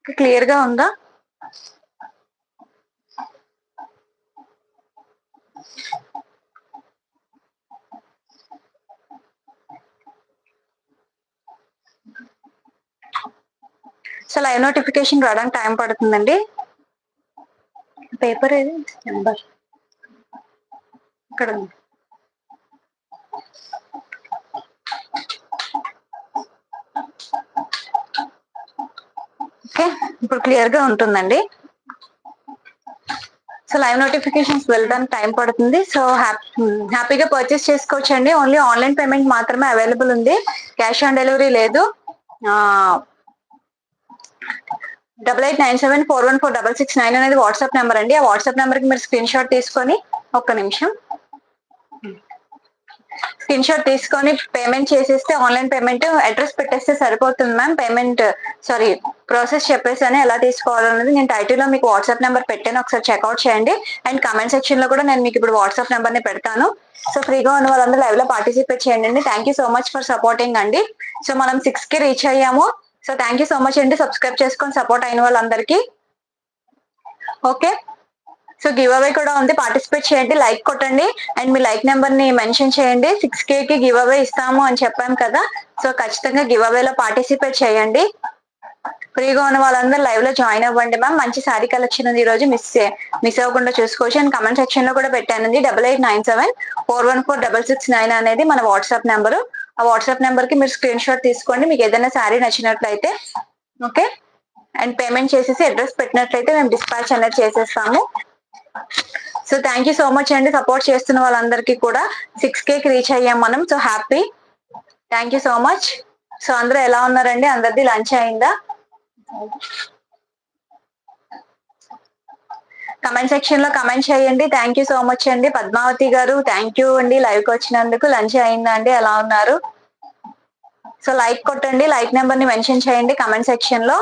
Clear గా ఉందా? So live notification రావడానికి టైం పడుతుందండి. పేపర్ ఏది నెంబర్ ఇక్కడ ఉంది. ఓకే, ఇప్పుడు క్లియర్ గా ఉంటుందండి. సో లైవ్ నోటిఫికేషన్స్ వెళ్ళడానికి టైం పడుతుంది. సో హ్యాపీగా పర్చేస్ చేసుకోవచ్చండి. ఓన్లీ ఆన్లైన్ పేమెంట్ మాత్రమే అవైలబుల్ ఉంది, క్యాష్ ఆన్ డెలివరీ లేదు. 8897414669 అనేది వాట్సాప్ నెంబర్ అండి. ఆ వాట్సాప్ నెంబర్ కి మీరు స్క్రీన్ షాట్ తీసుకొని, ఒక్క నిమిషం స్క్రీన్ షాట్ తీసుకొని పేమెంట్ చేసేస్తే ఆన్లైన్ పేమెంట్ అడ్రస్ పెట్టేస్తే సరిపోతుంది మ్యామ్. పేమెంట్ ప్రాసెస్ చెప్పేసి ఎలా తీసుకోవాలన్నది నేను టైటిల్ లో మీకు వాట్సాప్ నెంబర్ పెట్టాను, ఒకసారి చెక్అవుట్ చేయండి. అండ్ కమెంట్ సెక్షన్ లో కూడా నేను మీకు ఇప్పుడు వాట్సాప్ నెంబర్ ని పెడతాను. సో ఫ్రీగా ఉన్న వాళ్ళందరూ లైవ్ లో పార్టిసిపేట్ చేయండి అండి. Thank you so much for supporting అండి. సో మనం 6 కి రీచ్ అయ్యాము. So thank you so much అండి, సబ్స్క్రైబ్ చేసుకొని సపోర్ట్ అయిన వాళ్ళందరికీ. ఓకే, సో గివ్ అవే కూడా ఉంది, పార్టిసిపేట్ చేయండి, లైక్ కొట్టండి అండ్ మీ లైక్ నెంబర్ ని మెన్షన్ చేయండి. 6K కి గివ్ అవే ఇస్తాము అని చెప్పాను కదా, సో ఖచ్చితంగా గివ్ అవేలో పార్టిసిపేట్ చేయండి. ఫ్రీగా ఉన్న వాళ్ళందరూ లైవ్ లో జాయిన్ అవ్వండి మ్యామ్. మంచి శారీ కలెక్షన్ ఉంది ఈ రోజు, మిస్ అవ్వకుండా చూసుకోవచ్చు. అండ్ కమెంట్ సెక్షన్ లో కూడా పెట్టానండి. 8897414669 అనేది మన వాట్సాప్ నెంబర్. ఆ వాట్సాప్ నెంబర్ కి మీరు స్క్రీన్ షాట్ తీసుకోండి, మీకు ఏదైనా శారీ నచ్చినట్లయితే. ఓకే, అండ్ పేమెంట్ చేసేసి అడ్రస్ పెట్టినట్లయితే మేము డిస్పాచ్ అనేది చేసేస్తాము. So thank you so much అండి, సపోర్ట్ చేస్తున్న వాళ్ళందరికీ కూడా. 6K కి రీచ్ అయ్యాం మనం, so happy. Thank you so much. So అందరూ ఎలా ఉన్నారండి? అందరిది లంచ్ అయిందా? కమెంట్ సెక్షన్ లో కమెంట్ చేయండి. థ్యాంక్ యూ సో మచ్ అండి. పద్మావతి గారు థ్యాంక్ యూ అండి, లైవ్ కి వచ్చినందుకు. లంచ్ అయిందా అండి? ఎలా ఉన్నారు? సో లైక్ కొట్టండి, లైక్ నెంబర్ ని మెన్షన్ చేయండి కమెంట్ సెక్షన్ లో.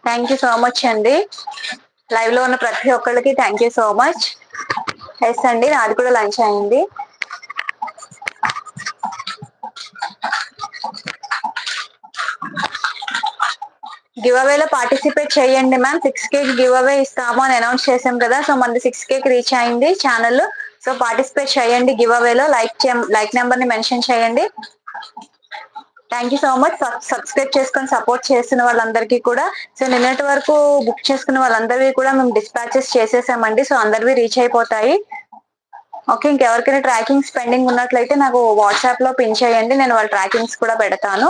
థ్యాంక్ యూ సో మచ్ అండి, లైవ్ లో ఉన్న ప్రతి ఒక్కళ్ళకి thank you so much. Yes అండి, నాది కూడా లంచ్ అయింది. గివ్ అవేలో పార్టిసిపేట్ చేయండి మ్యామ్. 6K గివ్ అవే ఇస్తాము అని అనౌన్స్ చేసాం కదా, సో మనది 6K రీచ్ అయింది ఛానల్. సో పార్టిసిపేట్ చేయండి గివ్ అవేలో, లైక్ నెంబర్ ని మెన్షన్ చేయండి. Thank you so much subscribe చేసుకొని సపోర్ట్ చేస్తున్న వాళ్ళందరికీ కూడా. సో నిన్నటి వరకు బుక్ చేసుకున్న వాళ్ళందరివి కూడా మేము డిస్పాచెస్ చేసేసామండి. సో అందరివి రీచ్ అయిపోతాయి. ఓకే, ఇంకెవరికైనా ట్రాకింగ్స్ పెండింగ్ ఉన్నట్లయితే నాకు వాట్సాప్ లో పిన్ చేయండి, నేను వాళ్ళ ట్రాకింగ్స్ కూడా పెడతాను.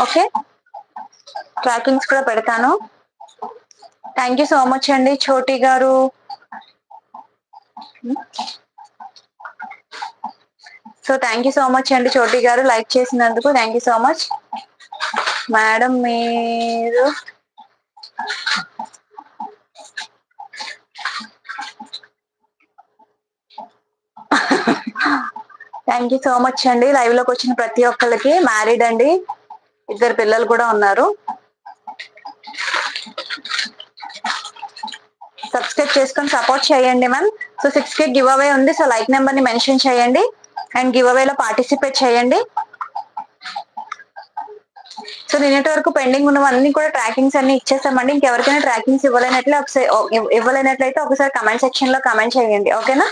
ఓకే, ట్రాకింగ్స్ కూడా పెడతాను. థ్యాంక్ యూ సో మచ్ అండి చోటి గారు. So thank you so much అండి చోటి గారు, లైక్ చేసినందుకు thank you so much. Madam మీరు థ్యాంక్ యూ సో మచ్ అండి, లైవ్ లోకి వచ్చిన ప్రతి ఒక్కరికి. మ్యారీడ్ అండి, 2 పిల్లలు కూడా ఉన్నారు. సబ్స్క్రైబ్ చేసుకొని సపోర్ట్ చేయండి మ్యామ్. సో 6K గివ్ అవే ఉంది, సో లైక్ నెంబర్ ని మెన్షన్ చేయండి అండ్ గివ్ అవేలో పార్టిసిపేట్ చేయండి. సో నిన్నటి వరకు పెండింగ్ ఉన్నవన్నీ కూడా ట్రాకింగ్స్ అన్ని ఇచ్చేసామండి. ఇంకెవరికైనా ట్రాకింగ్స్ ఇవ్వలేనట్లయితే ఒకసారి కమెంట్ సెక్షన్ లో కమెంట్ చేయండి, ఓకేనా?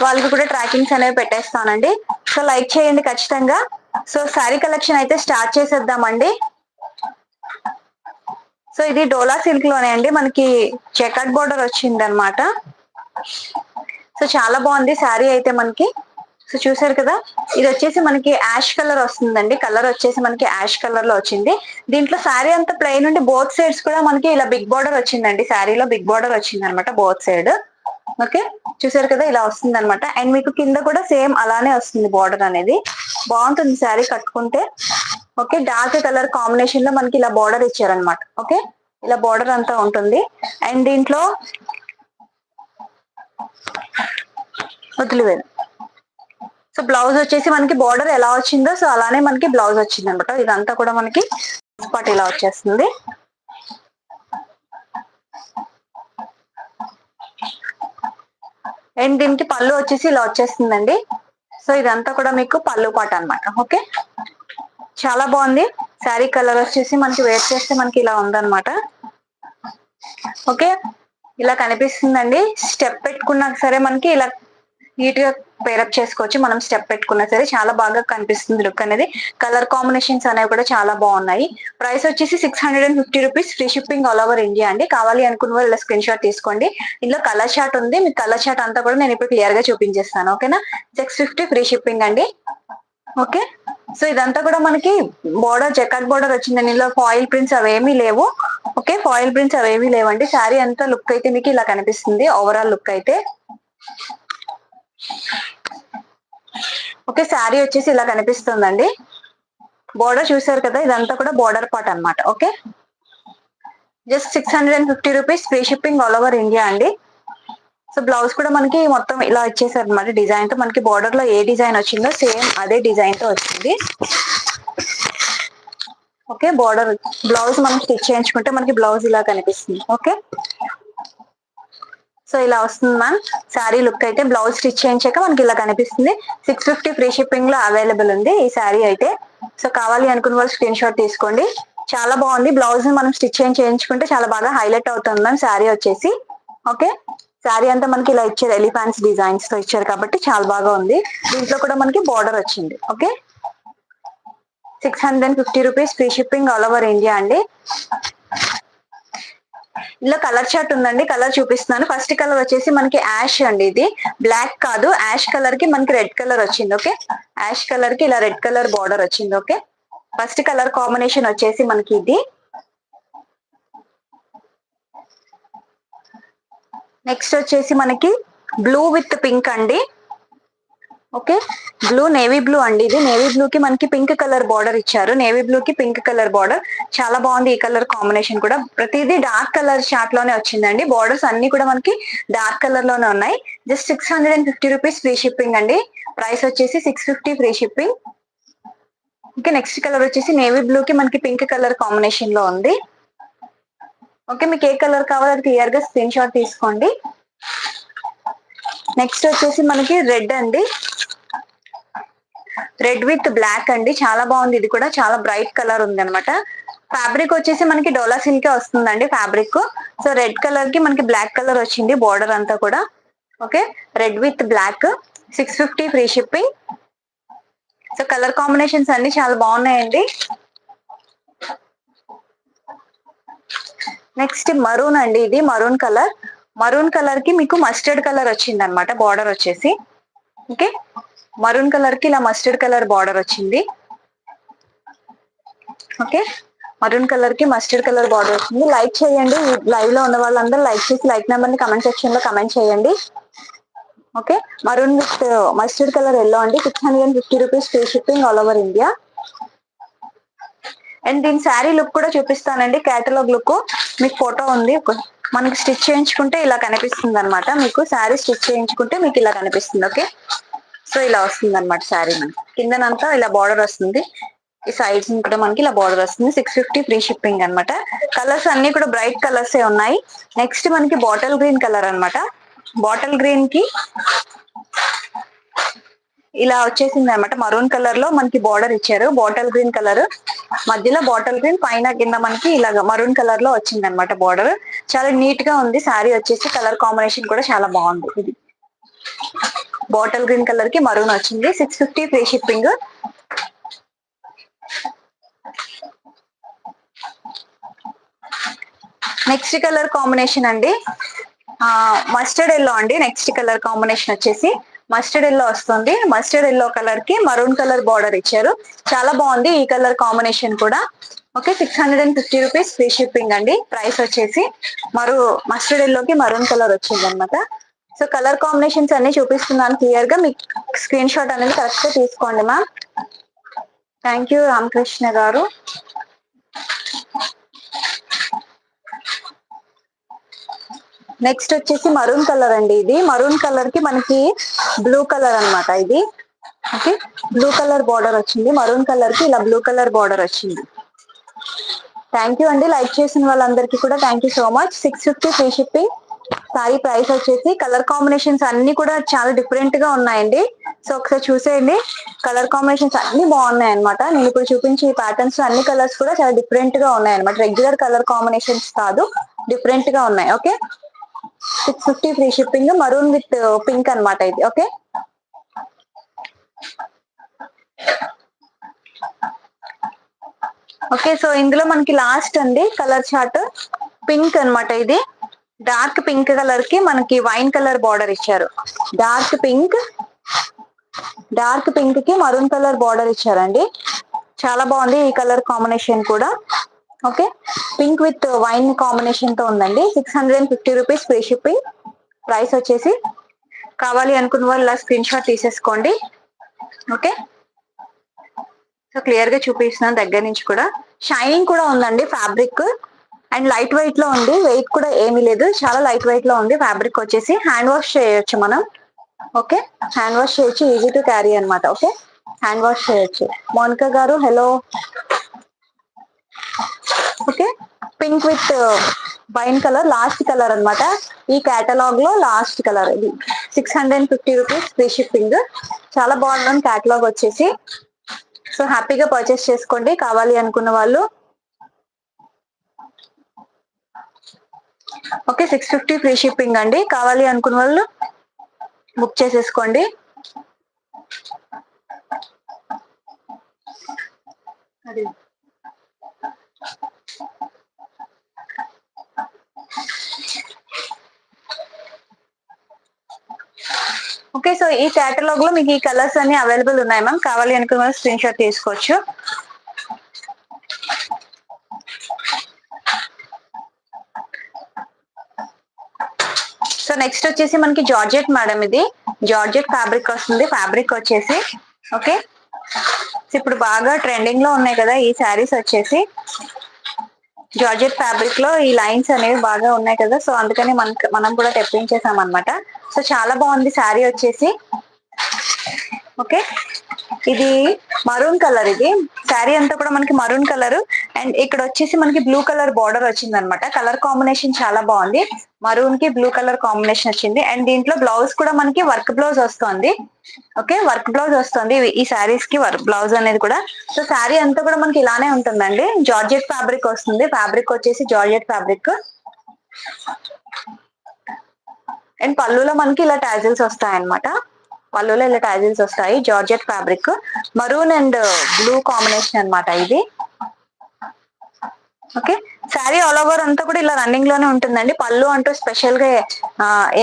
వాళ్ళకి కూడా ట్రాకింగ్స్ అనేవి పెట్టేస్తానండి. సో లైక్ చేయండి ఖచ్చితంగా. సో శారీ కలెక్షన్ అయితే స్టార్ట్ చేసేద్దామండి. సో ఇది డోలా సిల్క్ లోనే అండి, మనకి చెకట్ బోర్డర్ వచ్చింది అనమాట. సో చాలా బాగుంది శారీ అయితే మనకి. సో చూసారు కదా, ఇది వచ్చేసి మనకి యాష్ కలర్ వస్తుందండి. కలర్ వచ్చేసి మనకి యాష్ కలర్ లో వచ్చింది. దీంట్లో శారీ అంతా ప్లెయిన్ ఉండి బోత్ సైడ్స్ కూడా మనకి ఇలా బిగ్ బార్డర్ వచ్చిందండి. శారీలో బిగ్ బార్డర్ వచ్చింది అనమాట బోత్ సైడ్. ఓకే, చూసారు కదా, ఇలా వస్తుంది అనమాట. అండ్ మీకు కింద కూడా సేమ్ అలానే వస్తుంది బార్డర్ అనేది. బాగుంటుంది శారీ కట్టుకుంటే. ఓకే, డార్క్ కలర్ కాంబినేషన్ లో మనకి ఇలా బార్డర్ ఇచ్చారనమాట. ఓకే, ఇలా బార్డర్ అంతా ఉంటుంది. అండ్ దీంట్లో వదిలివేరు. సో బ్లౌజ్ వచ్చేసి మనకి బార్డర్ ఎలా వచ్చిందో సో అలానే మనకి బ్లౌజ్ వచ్చింది అనమాట. ఇదంతా కూడా మనకి పార్ట్ ఇలా వచ్చేస్తుంది. అండ్ దీనికి పళ్ళు వచ్చేసి ఇలా వచ్చేస్తుందండి. సో ఇదంతా కూడా మీకు పళ్ళు పాట అన్నమాట. ఓకే, చాలా బాగుంది. శారీ కలర్ వచ్చేసి మనకి వేర్ చేస్తే మనకి ఇలా ఉందన్నమాట. ఓకే, ఇలా కనిపిస్తుందండి. స్టెప్ పెట్టుకున్నా సరే మనకి ఇలా నీట్ గా పేరప్ చేసుకోవచ్చు. మనం స్టెప్ పెట్టుకున్నా సరే చాలా బాగా కనిపిస్తుంది లుక్ అనేది. కలర్ కాంబినేషన్స్ అనేవి కూడా చాలా బాగున్నాయి. ప్రైస్ వచ్చేసి 650 rupees. Free shipping all over India అండి. కావాలి అనుకున్న వాళ్ళు ఇలా స్క్రీన్ షాట్ తీసుకోండి. ఇందులో కలర్ షాట్ ఉంది. మీకు కలర్ షాట్ అంతా కూడా నేను ఇప్పుడు క్లియర్ గా చూపించేస్తాను. ఓకేనా, 650 ఫ్రీ షిప్పింగ్ అండి. ఓకే, సో ఇదంతా కూడా మనకి బోర్డర్ జకాట్ బోర్డర్ వచ్చిందండి. ఇందులో ఫాయిల్ ప్రింట్స్ అవేమీ లేవు. ఓకే, ఫాయిల్ ప్రింట్స్ అవేమీ లేవండి. శారీ అంతా లుక్ అయితే మీకు ఇలా కనిపిస్తుంది, ఓవరాల్ లుక్ అయితే. ఓకే, శారీ వచ్చేసి ఇలా కనిపిస్తుందండి. బోర్డర్ చూసారు కదా, ఇదంతా కూడా బోర్డర్ పార్ట్ అన్నమాట. Okay, just 650 rupees. Free shipping all over India అండి. సో బ్లౌజ్ కూడా మనకి మొత్తం ఇలా ఇచ్చేసారు అనమాట. డిజైన్ తో మనకి బోర్డర్ లో ఏ డిజైన్ వచ్చిందో సేమ్ అదే డిజైన్ తో వచ్చింది. ఓకే, బోర్డర్ బ్లౌజ్ మనం స్టిచ్ చేయించుకుంటే మనకి బ్లౌజ్ ఇలా కనిపిస్తుంది. ఓకే, సో ఇలా వస్తుంది మ్యామ్ శారీ లుక్ అయితే. బ్లౌజ్ స్టిచ్ చేయించాక మనకి ఇలా కనిపిస్తుంది. 650 ఫ్రీ షిప్పింగ్ లో అవైలబుల్ ఉంది ఈ శారీ అయితే. సో కావాలి అనుకున్న వాళ్ళు స్క్రీన్ షాట్ తీసుకోండి. చాలా బాగుంది. బ్లౌజ్ మనం స్టిచ్ చేయించుకుంటే చాలా బాగా హైలైట్ అవుతుంది మ్యామ్ శారీ వచ్చేసి. ఓకే, శారీ అంతా మనకి ఇలా ఇచ్చారు, ఎలిఫాంట్స్ డిజైన్స్ తో ఇచ్చారు కాబట్టి చాలా బాగా ఉంది. దీంట్లో కూడా మనకి బార్డర్ వచ్చింది. Okay, 650 rupees. Free shipping all over India అండి. ఇలా కలర్ చార్ట్ ఉందండి, కలర్ చూపిస్తున్నాను. ఫస్ట్ కలర్ వచ్చేసి మనకి యాష్ అండి. ఇది బ్లాక్ కాదు, యాష్ కలర్ కి మనకి రెడ్ కలర్ వచ్చింది. ఓకే, యాష్ కలర్ కి ఇలా రెడ్ కలర్ బార్డర్ వచ్చింది. ఓకే, ఫస్ట్ కలర్ కాంబినేషన్ వచ్చేసి మనకి ఇది. నెక్స్ట్ వచ్చేసి మనకి బ్లూ విత్ పింక్ అండి. ఓకే, బ్లూ నేవీ బ్లూ అండి. ఇది నేవీ బ్లూ కి మనకి పింక్ కలర్ బార్డర్ ఇచ్చారు. నేవీ బ్లూ కి పింక్ కలర్ బార్డర్ చాలా బాగుంది. ఈ కలర్ కాంబినేషన్ కూడా ప్రతిదీ డార్క్ కలర్ షార్ట్ లోనే వచ్చిందండి. బార్డర్స్ అన్ని కూడా మనకి డార్క్ కలర్ లోనే ఉన్నాయి. జస్ట్ 650 రూపీస్ ఫ్రీ షిప్పింగ్ అండి. ప్రైస్ వచ్చేసి 650 free shipping. Okay, next colour వచ్చేసి నేవీ బ్లూ కి మనకి పింక్ కలర్ కాంబినేషన్ లో ఉంది. ఓకే, మీకు ఏ కలర్ కావాలో అది క్లియర్ గా స్క్రీన్ షాట్ తీసుకోండి. నెక్స్ట్ వచ్చేసి మనకి రెడ్ అండి. రెడ్ విత్ బ్లాక్ అండి. చాలా బాగుంది. ఇది కూడా చాలా బ్రైట్ కలర్ ఉంది అనమాట. ఫ్యాబ్రిక్ వచ్చేసి మనకి డోలా సిల్క్ వస్తుందండి ఫ్యాబ్రిక్. సో రెడ్ కలర్ కి మనకి బ్లాక్ కలర్ వచ్చింది బోర్డర్ అంతా కూడా. Okay, red with black 650 free shipping. So colour combinations అన్ని చాలా బాగున్నాయండి. నెక్స్ట్ మరూన్ అండి. ఇది మరూన్ కలర్. మరూన్ కలర్ కి మీకు మస్టర్డ్ కలర్ వచ్చింది అనమాట బార్డర్ వచ్చేసి. ఓకే, మరూన్ కలర్ కి ఇలా మస్టర్డ్ కలర్ బార్డర్ వచ్చింది. ఓకే, మరూన్ కలర్ కి మస్టర్డ్ కలర్ బార్డర్ వచ్చింది. లైక్ చేయండి, లైవ్ లో ఉన్న వాళ్ళందరూ లైక్ చేసి లైక్ నెంబర్ ని కమెంట్ సెక్షన్ లో కమెంట్ చేయండి. Okay, maroon with mustard colour yellow అండి. 650 rupees free shipping all over India. And దీని శారీ లుక్ కూడా చూపిస్తానండి. క్యాటలాగ్ లుక్ మీకు ఫోటో ఉంది. మనకి స్టిచ్ చేయించుకుంటే ఇలా కనిపిస్తుంది అనమాట. మీకు శారీ స్టిచ్ చేయించుకుంటే మీకు ఇలా కనిపిస్తుంది. ఓకే, సో ఇలా వస్తుంది అనమాట శారీ. మనకి కిందనంతా ఇలా బార్డర్ వస్తుంది, ఈ సైడ్స్ కూడా మనకి ఇలా బార్డర్ వస్తుంది. 650 ఫ్రీ షిప్పింగ్ అనమాట. కలర్స్ అన్ని కూడా బ్రైట్ కలర్స్ ఏ ఉన్నాయి. నెక్స్ట్ మనకి బాటిల్ గ్రీన్ కలర్ అనమాట. బాటిల్ గ్రీన్ కి ఇలా వచ్చేసింది అనమాట. మరూన్ కలర్ లో మనకి బార్డర్ ఇచ్చారు. బాటిల్ గ్రీన్ కలర్ మధ్యలో బాటిల్ గ్రీన్, పైన కింద మనకి ఇలాగ మరూన్ కలర్ లో వచ్చింది అనమాట బార్డర్. చాలా నీట్ గా ఉంది శారీ వచ్చేసి. కలర్ కాంబినేషన్ కూడా చాలా బాగుంది. ఇది బాటిల్ గ్రీన్ కలర్ కి మరూన్ వచ్చింది. 650 free shipping. Next colour combination అండి మస్టర్డ్ ఎల్లో అండి. నెక్స్ట్ కలర్ కాంబినేషన్ వచ్చేసి మస్టర్డ్ ఎల్లో వస్తుంది. మస్టర్డ్ ఎల్లో కలర్ కి మరూన్ కలర్ బార్డర్ ఇచ్చారు. చాలా బాగుంది ఈ కలర్ కాంబినేషన్ కూడా. ఓకే, 650 రూపీస్ ఫ్రీ షిప్పింగ్ అండి. ప్రైస్ వచ్చేసి మస్టర్డ్ ఎల్లోకి మరూన్ కలర్ వచ్చింది అనమాట. సో కలర్ కాంబినేషన్స్ అన్ని చూపిస్తున్నాను క్లియర్ గా. మీకు స్క్రీన్ షాట్ అనేది కరెక్ట్ గా తీసుకోండి మ్యామ్. థ్యాంక్ యూ రామకృష్ణ గారు. నెక్స్ట్ వచ్చేసి మరూన్ కలర్ అండి. ఇది మరూన్ కలర్ కి మనకి బ్లూ కలర్ అనమాట. ఇది ఓకే, బ్లూ కలర్ బార్డర్ వచ్చింది. మరూన్ కలర్ కి ఇలా బ్లూ కలర్ బార్డర్ వచ్చింది. థ్యాంక్ యూ అండి. లైక్ చేసిన వాళ్ళందరికీ కూడా thank you so much. 650 free shipping. Sorry price వచ్చేసి, కలర్ కాంబినేషన్స్ అన్ని కూడా చాలా డిఫరెంట్ గా ఉన్నాయండి. సో ఒకసారి చూసేయండి, కలర్ కాంబినేషన్స్ అన్ని బాగున్నాయి అనమాట. నేను ఇప్పుడు చూపించే ఈ ప్యాటర్న్స్ అన్ని కలర్స్ కూడా చాలా డిఫరెంట్ గా ఉన్నాయి అనమాట. రెగ్యులర్ కలర్ కాంబినేషన్స్ కాదు, డిఫరెంట్ గా ఉన్నాయి. Okay, 650 free shipping, maroon with pink అనమాట ఇది. Okay, okay. సో ఇందులో మనకి లాస్ట్ అండి కలర్ చార్ట్ పింక్ అనమాట. ఇది డార్క్ పింక్ కలర్ కి మనకి వైన్ కలర్ బార్డర్ ఇచ్చారు. డార్క్ పింక్ కి మరూన్ కలర్ బార్డర్ ఇచ్చారండి. చాలా బాగుంది ఈ కలర్ కాంబినేషన్ కూడా. Okay, pink with wine combination తో ఉందండి. 650 రూపీస్ ఫ్రీ షిప్పింగ్. ప్రైస్ వచ్చేసి, కావాలి అనుకున్న వాళ్ళు ఇలా స్క్రీన్ షాట్ తీసేసుకోండి. ఓకే, సో క్లియర్ గా చూపిస్తున్నాను దగ్గర నుంచి కూడా. షైనింగ్ కూడా ఉందండి ఫ్యాబ్రిక్, అండ్ లైట్ వెయిట్ లో ఉంది. వెయిట్ కూడా ఏమీ లేదు, చాలా లైట్ వెయిట్ లో ఉంది. ఫ్యాబ్రిక్ వచ్చేసి హ్యాండ్ వాష్ చేయొచ్చు మనం. ఓకే, హ్యాండ్ వాష్ చేయొచ్చు, ఈజీ టు క్యారీ అనమాట. ఓకే, హ్యాండ్ వాష్ చేయొచ్చు. మోనికా గారు hello. Okay, pink with wine colour last colour అనమాట. ఈ కేటలాగ్ లో లాస్ట్ కలర్ ఇది. 650 రూపీస్ ఫ్రీ షిప్పింగ్. చాలా బాగుంది కేటలాగ్ వచ్చేసి. సో హ్యాపీగా పర్చేస్ చేసుకోండి కావాలి అనుకున్న వాళ్ళు. ఓకే, 650 ఫ్రీ షిప్పింగ్ అండి. కావాలి అనుకున్న వాళ్ళు బుక్ చేసేసుకోండి. అది ఓకే, సో ఈ కేటలాగ్ లో మీకు ఈ కలర్స్ అన్ని అవైలబుల్ ఉన్నాయి మ్యామ్. కావాలి అనుకున్న స్క్రీన్ షాట్ తీసుకోవచ్చు. సో నెక్స్ట్ వచ్చేసి మనకి జార్జెట్ మేడం. ఇది జార్జెట్ ఫ్యాబ్రిక్ వస్తుంది. ఫ్యాబ్రిక్ వచ్చేసి ఓకే, ఇప్పుడు బాగా ట్రెండింగ్ లో ఉన్నాయి కదా ఈ శారీస్ వచ్చేసి. జార్జెట్ ఫ్యాబ్రిక్ లో ఈ లైన్స్ అనేవి బాగా ఉన్నాయి కదా, సో అందుకని మనం కూడా తెప్పించేసాం అనమాట. సో చాలా బాగుంది శారీ వచ్చేసి. ఓకే, ఇది మరూన్ కలర్. ఇది శారీ అంతా కూడా మనకి మరూన్ కలర్, అండ్ ఇక్కడ వచ్చేసి మనకి బ్లూ కలర్ బార్డర్ వచ్చింది అనమాట. కలర్ కాంబినేషన్ చాలా బాగుంది. మరూన్ కి బ్లూ కలర్ కాంబినేషన్ వచ్చింది, అండ్ దీంట్లో బ్లౌజ్ కూడా మనకి వర్క్ బ్లౌజ్ వస్తుంది. ఓకే, వర్క్ బ్లౌజ్ వస్తుంది ఈ శారీస్ కి, వర్క్ బ్లౌజ్ అనేది కూడా. సో శారీ అంతా కూడా మనకి ఇలానే ఉంటుందండి. జార్జెట్ ఫ్యాబ్రిక్ వస్తుంది. ఫ్యాబ్రిక్ వచ్చేసి జార్జెట్ ఫ్యాబ్రిక్, అండ్ పళ్ళులో మనకి ఇలా టాజిల్స్ వస్తాయి అనమాట. పళ్ళులో ఇలా టాజిల్స్ వస్తాయి. Georgette fabric, maroon and blue combination అనమాట ఇది. ఓకే, శారీ ఆల్ ఓవర్ అంతా కూడా ఇలా రన్నింగ్ లోనే ఉంటుందండి. పళ్ళు అంటూ స్పెషల్ గా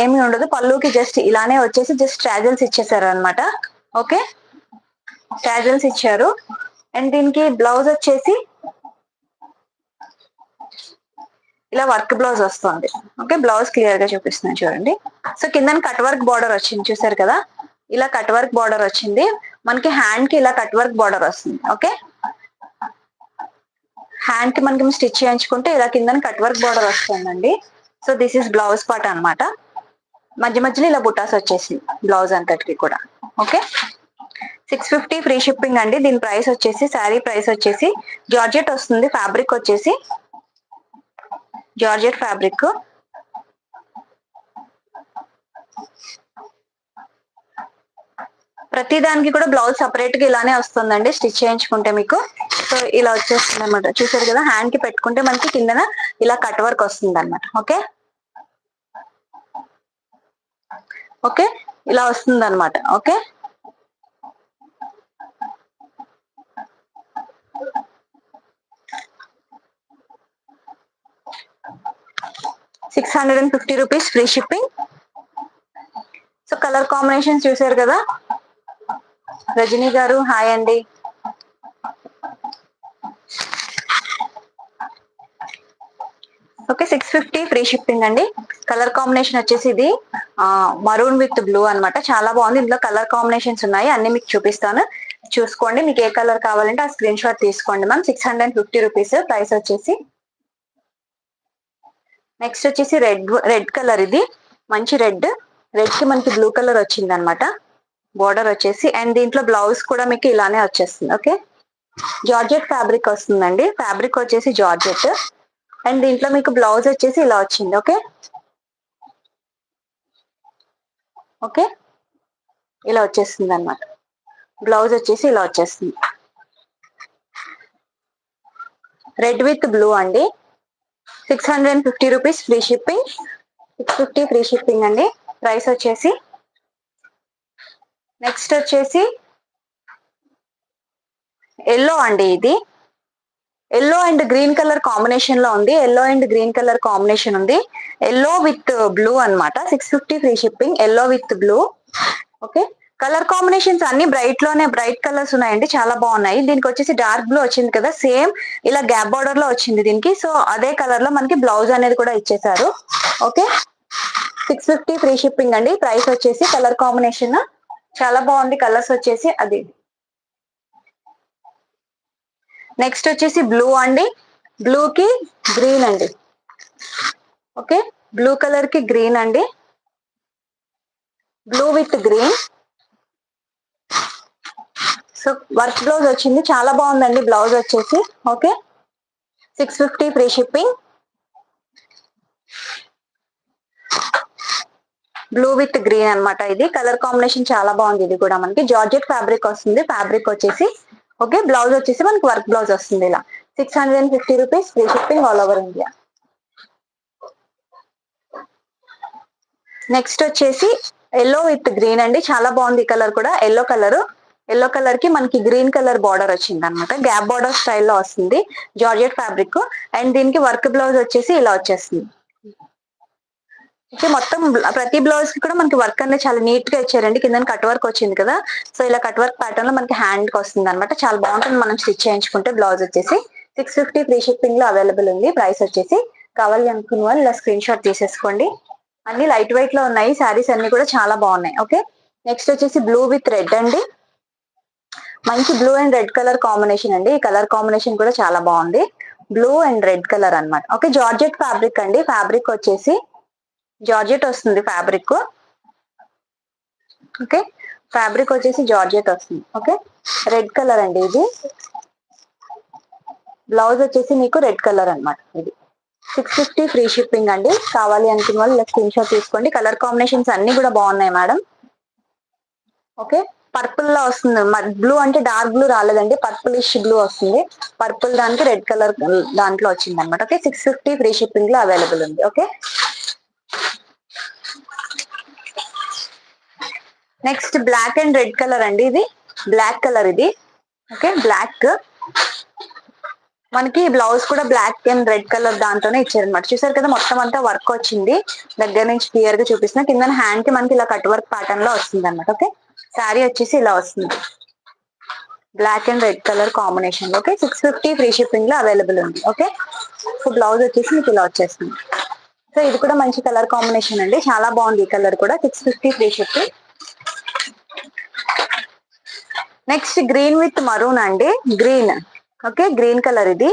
ఏమీ ఉండదు. పళ్ళుకి జస్ట్ ఇలానే వచ్చేసి జస్ట్ టాజిల్స్ ఇచ్చేసారు అనమాట. ఓకే, టాజిల్స్ ఇచ్చారు, అండ్ దీనికి బ్లౌజ్ వచ్చేసి ఇలా వర్క్ బ్లౌజ్ వస్తుంది. ఓకే, బ్లౌజ్ క్లియర్ గా చూపిస్తున్నాను చూడండి. సో కింద కట్ వర్క్ బార్డర్ వచ్చింది చూసారు కదా, ఇలా కట్ వర్క్ బార్డర్ వచ్చింది. మనకి హ్యాండ్ కి ఇలా కట్ వర్క్ బార్డర్ వస్తుంది. ఓకే, హ్యాండ్ కి మనకి స్టిచ్ చేయించుకుంటే ఇలా కింద కట్ వర్క్ బార్డర్ వస్తుందండి. So this is blouse part అనమాట. మధ్య మధ్యలో ఇలా బుటాస్ వచ్చేసింది బ్లౌజ్ అంతటికి కూడా. ఓకే, 650 ఫ్రీ షిప్పింగ్ అండి. దీని ప్రైస్ వచ్చేసి, శారీ ప్రైస్ వచ్చేసి, జార్జెట్ వస్తుంది. ఫ్యాబ్రిక్ వచ్చేసి జార్జెట్ ఫ్యాబ్రిక్. ప్రతి దానికి కూడా బ్లౌజ్ సపరేట్ గా ఇలానే వస్తుందండి స్టిచ్ చేయించుకుంటే మీకు. సో ఇలా వచ్చేస్తుంది అనమాట. చూసారు కదా, హ్యాండ్ కి పెట్టుకుంటే మనకి కిందన ఇలా కట్ వర్క్ వస్తుంది అనమాట. ఓకే, ఓకే, ఇలా వస్తుంది అనమాట. Okay, ₹650 free shipping. So colour combinations చూసారు కదా. రజనీ గారు హాయ్ అండి. ఓకే, 650 ఫ్రీ షిప్పింగ్ అండి. కలర్ కాంబినేషన్ వచ్చేసి ఇది మరూన్ విత్ బ్లూ అనమాట. చాలా బాగుంది. ఇందులో కలర్ కాంబినేషన్స్ ఉన్నాయి, అన్ని మీకు చూపిస్తాను, చూసుకోండి. మీకు ఏ కలర్ కావాలంటే ఆ స్క్రీన్ షాట్ తీసుకోండి మ్యామ్. 650 రూపీస్ ప్రైస్ వచ్చేసి. నెక్స్ట్ వచ్చేసి రెడ్ కలర్. ఇది మంచి రెడ్ కి మనకి బ్లూ కలర్ వచ్చింది అనమాట బోర్డర్ వచ్చేసి, అండ్ దీంట్లో బ్లౌజ్ కూడా మీకు ఇలానే వచ్చేస్తుంది. ఓకే, జార్జెట్ ఫ్యాబ్రిక్ వస్తుందండి. ఫ్యాబ్రిక్ వచ్చేసి జార్జెట్, అండ్ దీంట్లో మీకు బ్లౌజ్ వచ్చేసి ఇలా వచ్చింది. ఓకే, ఓకే, ఇలా వచ్చేస్తుంది అనమాట. బ్లౌజ్ వచ్చేసి ఇలా వచ్చేస్తుంది. రెడ్ విత్ బ్లూ అండి. 650 rupees free shipping. 650 free shipping అండి. ప్రైస్ వచ్చేసి. నెక్స్ట్ వచ్చేసి ఎల్లో అండి. ఇది yellow and green colour combination లో ఉంది. Yellow and green colour combination ఉంది. ఎల్లో విత్ బ్లూ అనమాట. 650 free shipping. Yellow with blue. Okay, colour combinations అన్ని బ్రైట్ లోనే బ్రైట్ కలర్స్ ఉన్నాయండి, చాలా బాగున్నాయి. దీనికి వచ్చేసి డార్క్ బ్లూ వచ్చింది కదా, సేమ్ ఇలా గ్యాప్ బార్డర్ లో వచ్చింది దీనికి. సో అదే కలర్ లో మనకి బ్లౌజ్ అనేది కూడా ఇచ్చేసారు. ఓకే, 650 ఫ్రీ షిప్పింగ్ అండి. ప్రైస్ వచ్చేసి. కలర్ కాంబినేషన్ చాలా బాగుంది. కలర్స్ వచ్చేసి అది. నెక్స్ట్ వచ్చేసి బ్లూ అండి. బ్లూ కి గ్రీన్ అండి. ఓకే, బ్లూ కలర్ కి గ్రీన్ అండి. Blue with green. So work blouse వచ్చింది, చాలా బాగుందండి బ్లౌజ్ వచ్చేసి. Okay, 650 free shipping. Blue with green అనమాట. ఇది కలర్ కాంబినేషన్ చాలా బాగుంది. ఇది కూడా మనకి జార్జెట్ ఫ్యాబ్రిక్ వస్తుంది. ఫ్యాబ్రిక్ వచ్చేసి. ఓకే, బ్లౌజ్ వచ్చేసి మనకి వర్క్ బ్లౌజ్ వస్తుంది ఇలా. 650 rupees free shipping all over India. Next వచ్చేసి ఎల్లో విత్ గ్రీన్ అండి. చాలా బాగుంది ఈ కలర్ కూడా. Yellow colour. ఎల్లో కలర్ కి మనకి గ్రీన్ కలర్ బార్డర్ వచ్చింది అనమాట. గ్యాప్ బార్డర్ స్టైల్లో వస్తుంది. Georgette fabric. అండ్ దీనికి వర్క్ బ్లౌజ్ వచ్చేసి ఇలా వచ్చేస్తుంది. ఓకే, మొత్తం ప్రతి బ్లౌజ్ కి కూడా మనకి వర్క్ అనేది చాలా నీట్ గా ఇచ్చారండి. కింద కట్ వర్క్ వచ్చింది కదా, సో ఇలా కట్ వర్క్ ప్యాటర్న్ లో మనకి హ్యాండ్ కి వస్తుంది అనమాట. చాలా బాగుంటుంది మనం స్టిచ్ చేయించుకుంటే. బ్లౌజ్ వచ్చేసి 650 ఫ్రీ షిప్పింగ్ లో అవైలబుల్ ఉంది. ప్రైస్ వచ్చేసి. కావాలి అనుకున్న వాళ్ళు ఇలా స్క్రీన్ షాట్ తీసేసుకోండి. అన్ని లైట్ వెయిట్ లో ఉన్నాయి. శారీస్ అన్ని కూడా చాలా బాగున్నాయి. ఓకే, నెక్స్ట్ వచ్చేసి బ్లూ విత్ రెడ్ అండి. మంచి blue and red colour combination అండి. ఈ కలర్ కాంబినేషన్ కూడా చాలా బాగుంది. బ్లూ అండ్ రెడ్ కలర్ అనమాట. ఓకే, జార్జెట్ ఫ్యాబ్రిక్ అండి. ఫ్యాబ్రిక్ వచ్చేసి జార్జెట్ వస్తుంది ఫ్యాబ్రిక్. ఓకే, ఫ్యాబ్రిక్ వచ్చేసి జార్జెట్ వస్తుంది. ఓకే, రెడ్ కలర్ అండి ఇది. బ్లౌజ్ వచ్చేసి మీకు రెడ్ కలర్ అనమాట. ఇది 650 ఫ్రీ షిప్పింగ్ అండి. కావాలి అనుకున్న వాళ్ళు ఇలా స్క్రీన్ షాట్ తీసుకోండి. కలర్ కాంబినేషన్స్ అన్ని కూడా బాగున్నాయి మేడం. ఓకే, పర్పుల్ లో వస్తుంది. బ్లూ అంటే డార్క్ బ్లూ రాలేదండి, పర్పులిష్ బ్లూ వస్తుంది. పర్పుల్ దానికి రెడ్ కలర్ దాంట్లో వచ్చింది అనమాట. ఓకే, 650 ఫ్రీ షిప్పింగ్ లో అవైలబుల్ ఉంది. Okay, next black and red colour అండి. ఇది బ్లాక్ కలర్ ఇది. Okay, black. మనకి బ్లౌజ్ కూడా బ్లాక్ అండ్ రెడ్ కలర్ దాంట్లోనే ఇచ్చారనమాట. చూసారు కదా, మొత్తం అంతా వర్క్ వచ్చింది. దగ్గర నుంచి క్లియర్ గా చూపిస్తున్నా. కింద హ్యాండ్ కి మనకి ఇలా కట్ వర్క్ ప్యాటర్న్ లో వస్తుంది అనమాట. ఓకే, శారీ వచ్చేసి ఇలా వస్తుంది. Black and red colour combination. Okay, 650 free shipping లో అవైలబుల్ ఉంది. ఓకే, సో బ్లౌజ్ వచ్చేసి మీకు ఇలా వచ్చేస్తుంది. సో ఇది కూడా మంచి కలర్ కాంబినేషన్ అండి, చాలా బాగుంది ఈ కలర్ కూడా. 650 free shipping. Next green with maroon అండి. గ్రీన్. ఓకే, గ్రీన్ కలర్ ఇది.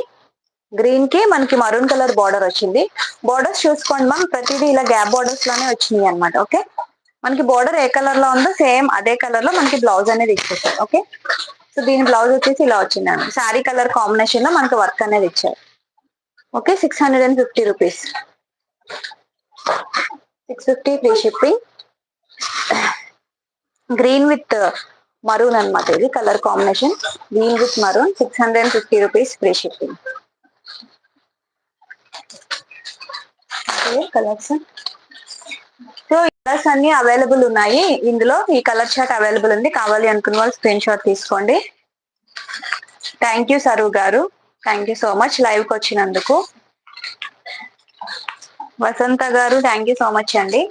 గ్రీన్ కి మనకి మరూన్ కలర్ బార్డర్ వచ్చింది. బార్డర్స్ చూసుకోండి మ్యామ్, ప్రతిదీ ఇలా గ్యాప్ బార్డర్స్ లోనే వచ్చినాయి అనమాట. ఓకే, మనకి బార్డర్ ఏ కలర్ లో ఉందో సేమ్ అదే కలర్ లో మనకి బ్లౌజ్ అనేది ఇచ్చేసారు. ఓకే, సో దీని బ్లౌజ్ వచ్చేసి ఇలా వచ్చింది అండి. శారీ కలర్ కాంబినేషన్ లో మనకి వర్క్ అనేది ఇచ్చారు. Okay, 650 rupees. 650 free shipping. Green with maroon అనమాట. ఇది colour combination. Green with maroon. 650 rupees free shipping. Colours. So colours అన్ని అవైలబుల్ ఉన్నాయి ఇందులో. ఈ కలర్ చార్ట్ అవైలబుల్ ఉంది. కావాలి అనుకున్న వాళ్ళు స్క్రీన్ షాట్ తీసుకోండి. థ్యాంక్ యూ సరు గారు, thank you so much live కి వచ్చినందుకు. వసంత గారు థ్యాంక్ యూ సో మచ్ అండి.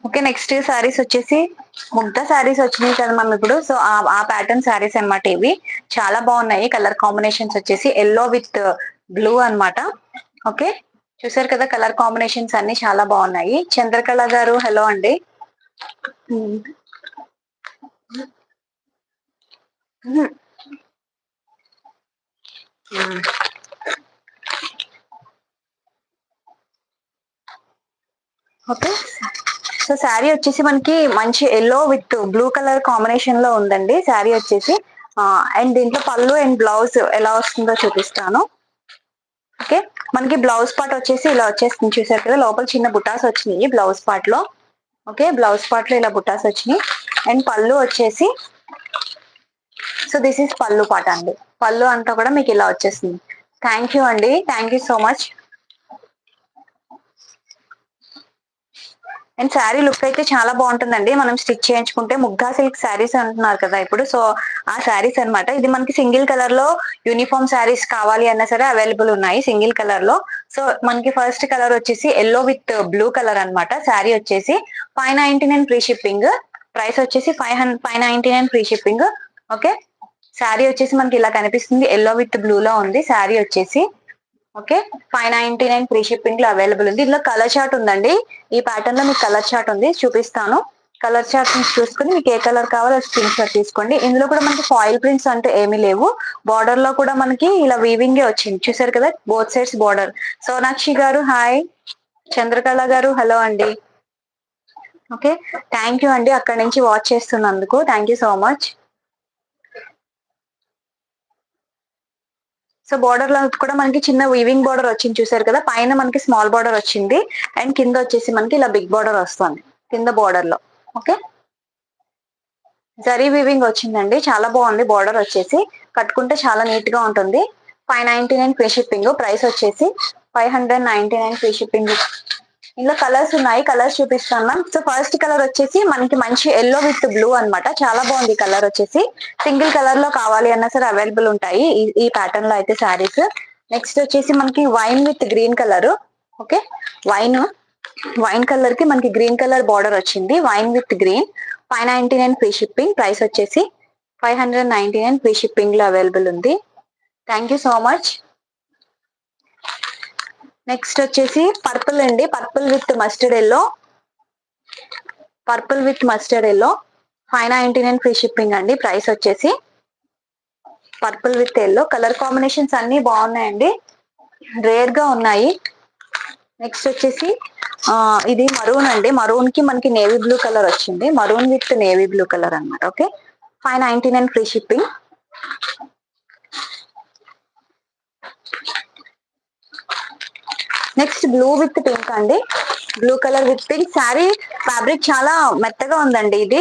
ఓకే, నెక్స్ట్ శారీస్ వచ్చేసి ముగ్ధ శారీస్ వచ్చినాయి కదా మనం ఇప్పుడు. సో ఆ ప్యాటర్న్ శారీస్ అనమాట ఇవి. చాలా బాగున్నాయి. కలర్ కాంబినేషన్స్ వచ్చేసి ఎల్లో విత్ బ్లూ అనమాట. ఓకే, చూసారు కదా, కలర్ కాంబినేషన్స్ అన్ని చాలా బాగున్నాయి. చంద్రకళ గారు హలో అండి. ఓకే, సో శారీ వచ్చేసి మనకి మంచి yellow with blue colour combination లో ఉందండి శారీ వచ్చేసి. అండ్ దీంట్లో పళ్ళు అండ్ బ్లౌజ్ ఎలా వస్తుందో చూపిస్తాను. ఓకే, మనకి బ్లౌజ్ పార్ట్ వచ్చేసి ఇలా వచ్చేస్తుంది చూసారు కదా, లోపల చిన్న బుటాస్ వచ్చినాయి బ్లౌజ్ పార్ట్ లో. ఓకే, బ్లౌజ్ పార్ట్ లో ఇలా బుటాస్ వచ్చినాయి. అండ్ పళ్ళు వచ్చేసి, సో దిస్ ఈస్ పళ్ళు పార్ట్ అండి. పళ్ళు అంతా కూడా మీకు ఇలా వచ్చేస్తుంది. థ్యాంక్ యూ అండి, thank you so much. And sari look అయితే చాలా బాగుంటుందండి మనం స్టిచ్ చేయించుకుంటే. ముగ్గా సిల్క్ శారీస్ అంటున్నారు కదా ఇప్పుడు, సో ఆ శారీస్ అన్నమాట. ఇది మనకి సింగిల్ కలర్ లో యూనిఫామ్ శారీస్ కావాలి అన్నా సరే అవైలబుల్ ఉన్నాయి సింగిల్ కలర్ లో. సో మనకి ఫస్ట్ కలర్ వచ్చేసి ఎల్లో విత్ బ్లూ కలర్ అన్నమాట. శారీ వచ్చేసి 599 ఫ్రీ షిప్పింగ్. ప్రైస్ వచ్చేసి 599 ఫ్రీ షిప్పింగ్. ఓకే, శారీ వచ్చేసి మనకి ఇలా కనిపిస్తుంది, ఎల్లో విత్ బ్లూ లో ఉంది శారీ వచ్చేసి. ఓకే, 599 ఫ్రీ షిప్పింగ్ లో అవైలబుల్ ఉంది. ఇందులో కలర్ చార్ట్ ఉందండి. ఈ ప్యాటర్న్ లో మీకు కలర్ చార్ట్ ఉంది, చూపిస్తాను. కలర్ చార్ట్ చూసుకుని మీకు ఏ కలర్ కావాలో స్క్రీన్ షాట్ తీసుకోండి. ఇందులో కూడా మనకి ఫాయిల్ ప్రింట్స్ అంటూ ఏమీ లేవు. బార్డర్ లో కూడా మనకి ఇలా వీవింగ్ వచ్చింది చూసారు కదా, బోత్ సైడ్స్ బార్డర్. సోనాక్షి గారు హాయ్, చంద్రకళ గారు హలో అండి. ఓకే, థ్యాంక్ యూ అండి అక్కడ నుంచి వాచ్ చేస్తున్నందుకు, thank you so much. So border లో కూడా మనకి చిన్న వీవింగ్ బార్డర్ వచ్చింది చూసారు కదా, పైన మనకి స్మాల్ బార్డర్ వచ్చింది అండ్ కింద వచ్చేసి మనకి ఇలా బిగ్ బార్డర్ వస్తుంది కింద బార్డర్ లో. ఓకే, జరీ వీవింగ్ వచ్చిందండి, చాలా బాగుంది. బార్డర్ వచ్చేసి కట్టుకుంటే చాలా నీట్ గా ఉంటుంది. 599 ఫ్రీ షిప్పింగ్. ప్రైస్ వచ్చేసి 599 ఫ్రీ షిప్పింగ్. ఇందులో కలర్స్ ఉన్నాయి, కలర్స్ చూపిస్తాను మ్యామ్. సో ఫస్ట్ కలర్ వచ్చేసి మనకి మంచి ఎల్లో విత్ బ్లూ అన్నమాట. చాలా బాగుంది కలర్ వచ్చేసి. సింగిల్ కలర్ లో కావాలి అన్నా సరే అవైలబుల్ ఉంటాయి ఈ ప్యాటర్న్ లో అయితే శారీస్. నెక్స్ట్ వచ్చేసి మనకి wine with green colour. Okay, wine colour కి మనకి గ్రీన్ కలర్ బార్డర్ వచ్చింది, wine with green. 599 free shipping. Price వచ్చేసి 599 ఫ్రీ షిప్పింగ్ లో అవైలబుల్ ఉంది. Thank you so much. Next వచ్చేసి పర్పుల్ అండి, purple with mustard yellow. Purple with mustard yellow 599 free shipping అండి. Price వచ్చేసి purple with yellow. Colour combinations అన్ని బాగున్నాయండి, rare గా ఉన్నాయి. నెక్స్ట్ వచ్చేసి ఇది మరూన్ అండి, మరూన్ కి మనకి నేవీ బ్లూ కలర్ వచ్చింది, maroon with navy blue colour అన్నమాట. Okay, 599 free shipping. Next blue with pink అండి, blue colour with pink. Sari fabric చాలా మెత్తగా ఉందండి. ఇది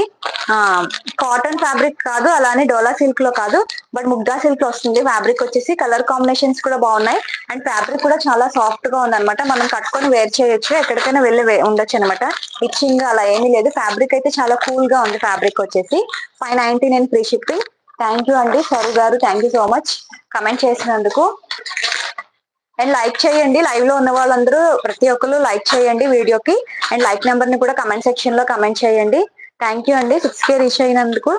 కాటన్ ఫ్యాబ్రిక్ కాదు, అలానే డోలా సిల్క్ లో కాదు, బట్ ముగ్గా సిల్క్ లో వస్తుంది ఫ్యాబ్రిక్ వచ్చేసి. కలర్ కాంబినేషన్స్ కూడా బాగున్నాయి అండ్ ఫ్యాబ్రిక్ కూడా చాలా సాఫ్ట్ గా ఉంది అనమాట. మనం కట్టుకొని వేర్ చేయొచ్చు, ఎక్కడికైనా వెళ్ళి ఉండొచ్చు అనమాట. ఇచ్చింగ్ అలా ఏమీ లేదు. ఫ్యాబ్రిక్ అయితే చాలా కూల్ గా ఉంది. ఫ్యాబ్రిక్ వచ్చేసి 599 ఫ్రీ షిప్పింగ్. థ్యాంక్ యూ అండి సరు గారు, thank you so much comment చేసినందుకు. అండ్ లైక్ చేయండి, లైవ్ లో ఉన్న వాళ్ళందరూ ప్రతి ఒక్కరు లైక్ చేయండి వీడియోకి. అండ్ లైక్ నెంబర్ ని కూడా కమెంట్ సెక్షన్ లో కమెంట్ చేయండి. థ్యాంక్ యూ అండి 6K రీచ్ అయినందుకు.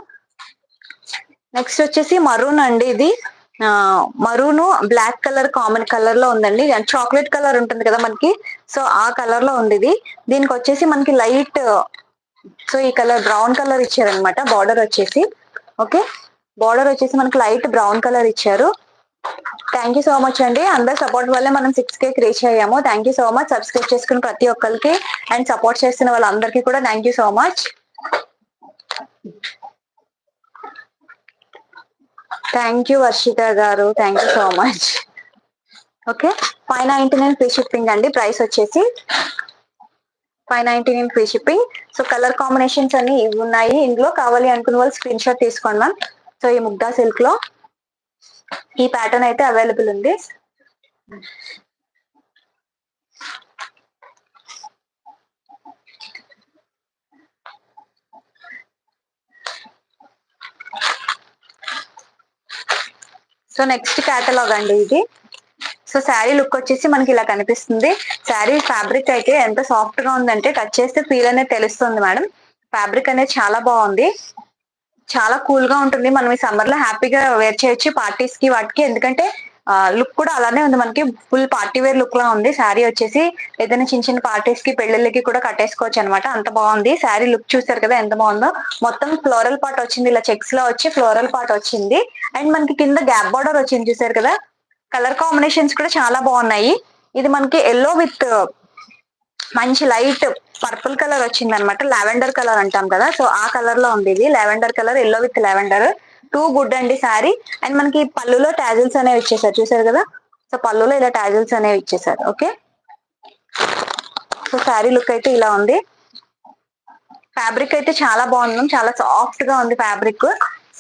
నెక్స్ట్ వచ్చేసి మరూన్ అండి, ఇది maroon black colour common colour లో ఉందండి. చాక్లెట్ కలర్ ఉంటుంది కదా మనకి, సో ఆ కలర్ లో ఉంది ఇది. దీనికి వచ్చేసి మనకి లైట్, సో ఈ కలర్ బ్రౌన్ కలర్ ఇచ్చారనమాట బార్డర్ వచ్చేసి. ఓకే, బార్డర్ వచ్చేసి మనకి లైట్ బ్రౌన్ కలర్ ఇచ్చారు. థ్యాంక్ యూ సో మచ్ అండి, అందరి సపోర్ట్ వల్లే మనం 6K రీచ్ అయ్యాము. Thank you so much. Subscribe చేసుకున్న ప్రతి ఒక్కరికి అండ్ సపోర్ట్ చేస్తున్న వాళ్ళందరికీ కూడా thank you so much. Thank you Varshitha garu, thank you so much. Okay, 599 free shipping అండి. ప్రైస్ వచ్చేసి 599 free shipping. So colour combinations అన్ని ఇవి ఉన్నాయి. ఇందులో కావాలి అనుకున్న వాళ్ళు స్క్రీన్ షాట్ తీసుకోండి మ్యామ్. సో ఈ ముగ్గా సిల్క్ లో ఈ ప్యాటర్న్ అయితే అవైలబుల్ ఉంది. సో నెక్స్ట్ కేటలాగ్ అండి ఇది. సో శారీ లుక్ వచ్చేసి మనకి ఇలా కనిపిస్తుంది. శారీ ఫ్యాబ్రిక్ అయితే ఎంత సాఫ్ట్ గా ఉందంటే టచ్ చేస్తే ఫీల్ అనేది తెలుస్తుంది మేడం. ఫ్యాబ్రిక్ అనేది చాలా బాగుంది, చాలా కూల్ గా ఉంటుంది. మనం ఈ సమ్మర్ లో హ్యాపీగా వేర్ చేయొచ్చు పార్టీస్ కి వాటికి, ఎందుకంటే లుక్ కూడా అలానే ఉంది మనకి. ఫుల్ పార్టీ వేర్ లుక్ లా ఉంది శారీ వచ్చేసి. ఏదైనా చిన్న చిన్న పార్టీస్ కి పెళ్లిళ్ళకి కూడా కట్టేసుకోవచ్చు అనమాట, అంత బాగుంది. శారీ లుక్ చూసారు కదా ఎంత బాగుందో. మొత్తం ఫ్లోరల్ పార్ట్ వచ్చింది, ఇలా చెక్స్ లో వచ్చి ఫ్లోరల్ పార్ట్ వచ్చింది. అండ్ మనకి కింద గ్యాప్ బార్డర్ వచ్చింది చూసారు కదా. కలర్ కాంబినేషన్స్ కూడా చాలా బాగున్నాయి. ఇది మనకి ఎల్లో విత్ మంచి లైట్ పర్పుల్ కలర్ వచ్చింది అనమాట, లావెండర్ కలర్ అంటాం కదా, సో ఆ కలర్ లో ఉంది ఇది. Lavender colour, yellow with lavender, too good అండి శారీ. అండ్ మనకి పళ్ళులో టాజిల్స్ అనేవి ఇచ్చేసారు, చూసారు కదా. సో పళ్ళులో ఇలా టాజిల్స్ అనేవి ఇచ్చేసారు. ఓకే, సో శారీ లుక్ అయితే ఇలా ఉంది. ఫ్యాబ్రిక్ అయితే చాలా బాగుంది, చాలా సాఫ్ట్ గా ఉంది ఫ్యాబ్రిక్,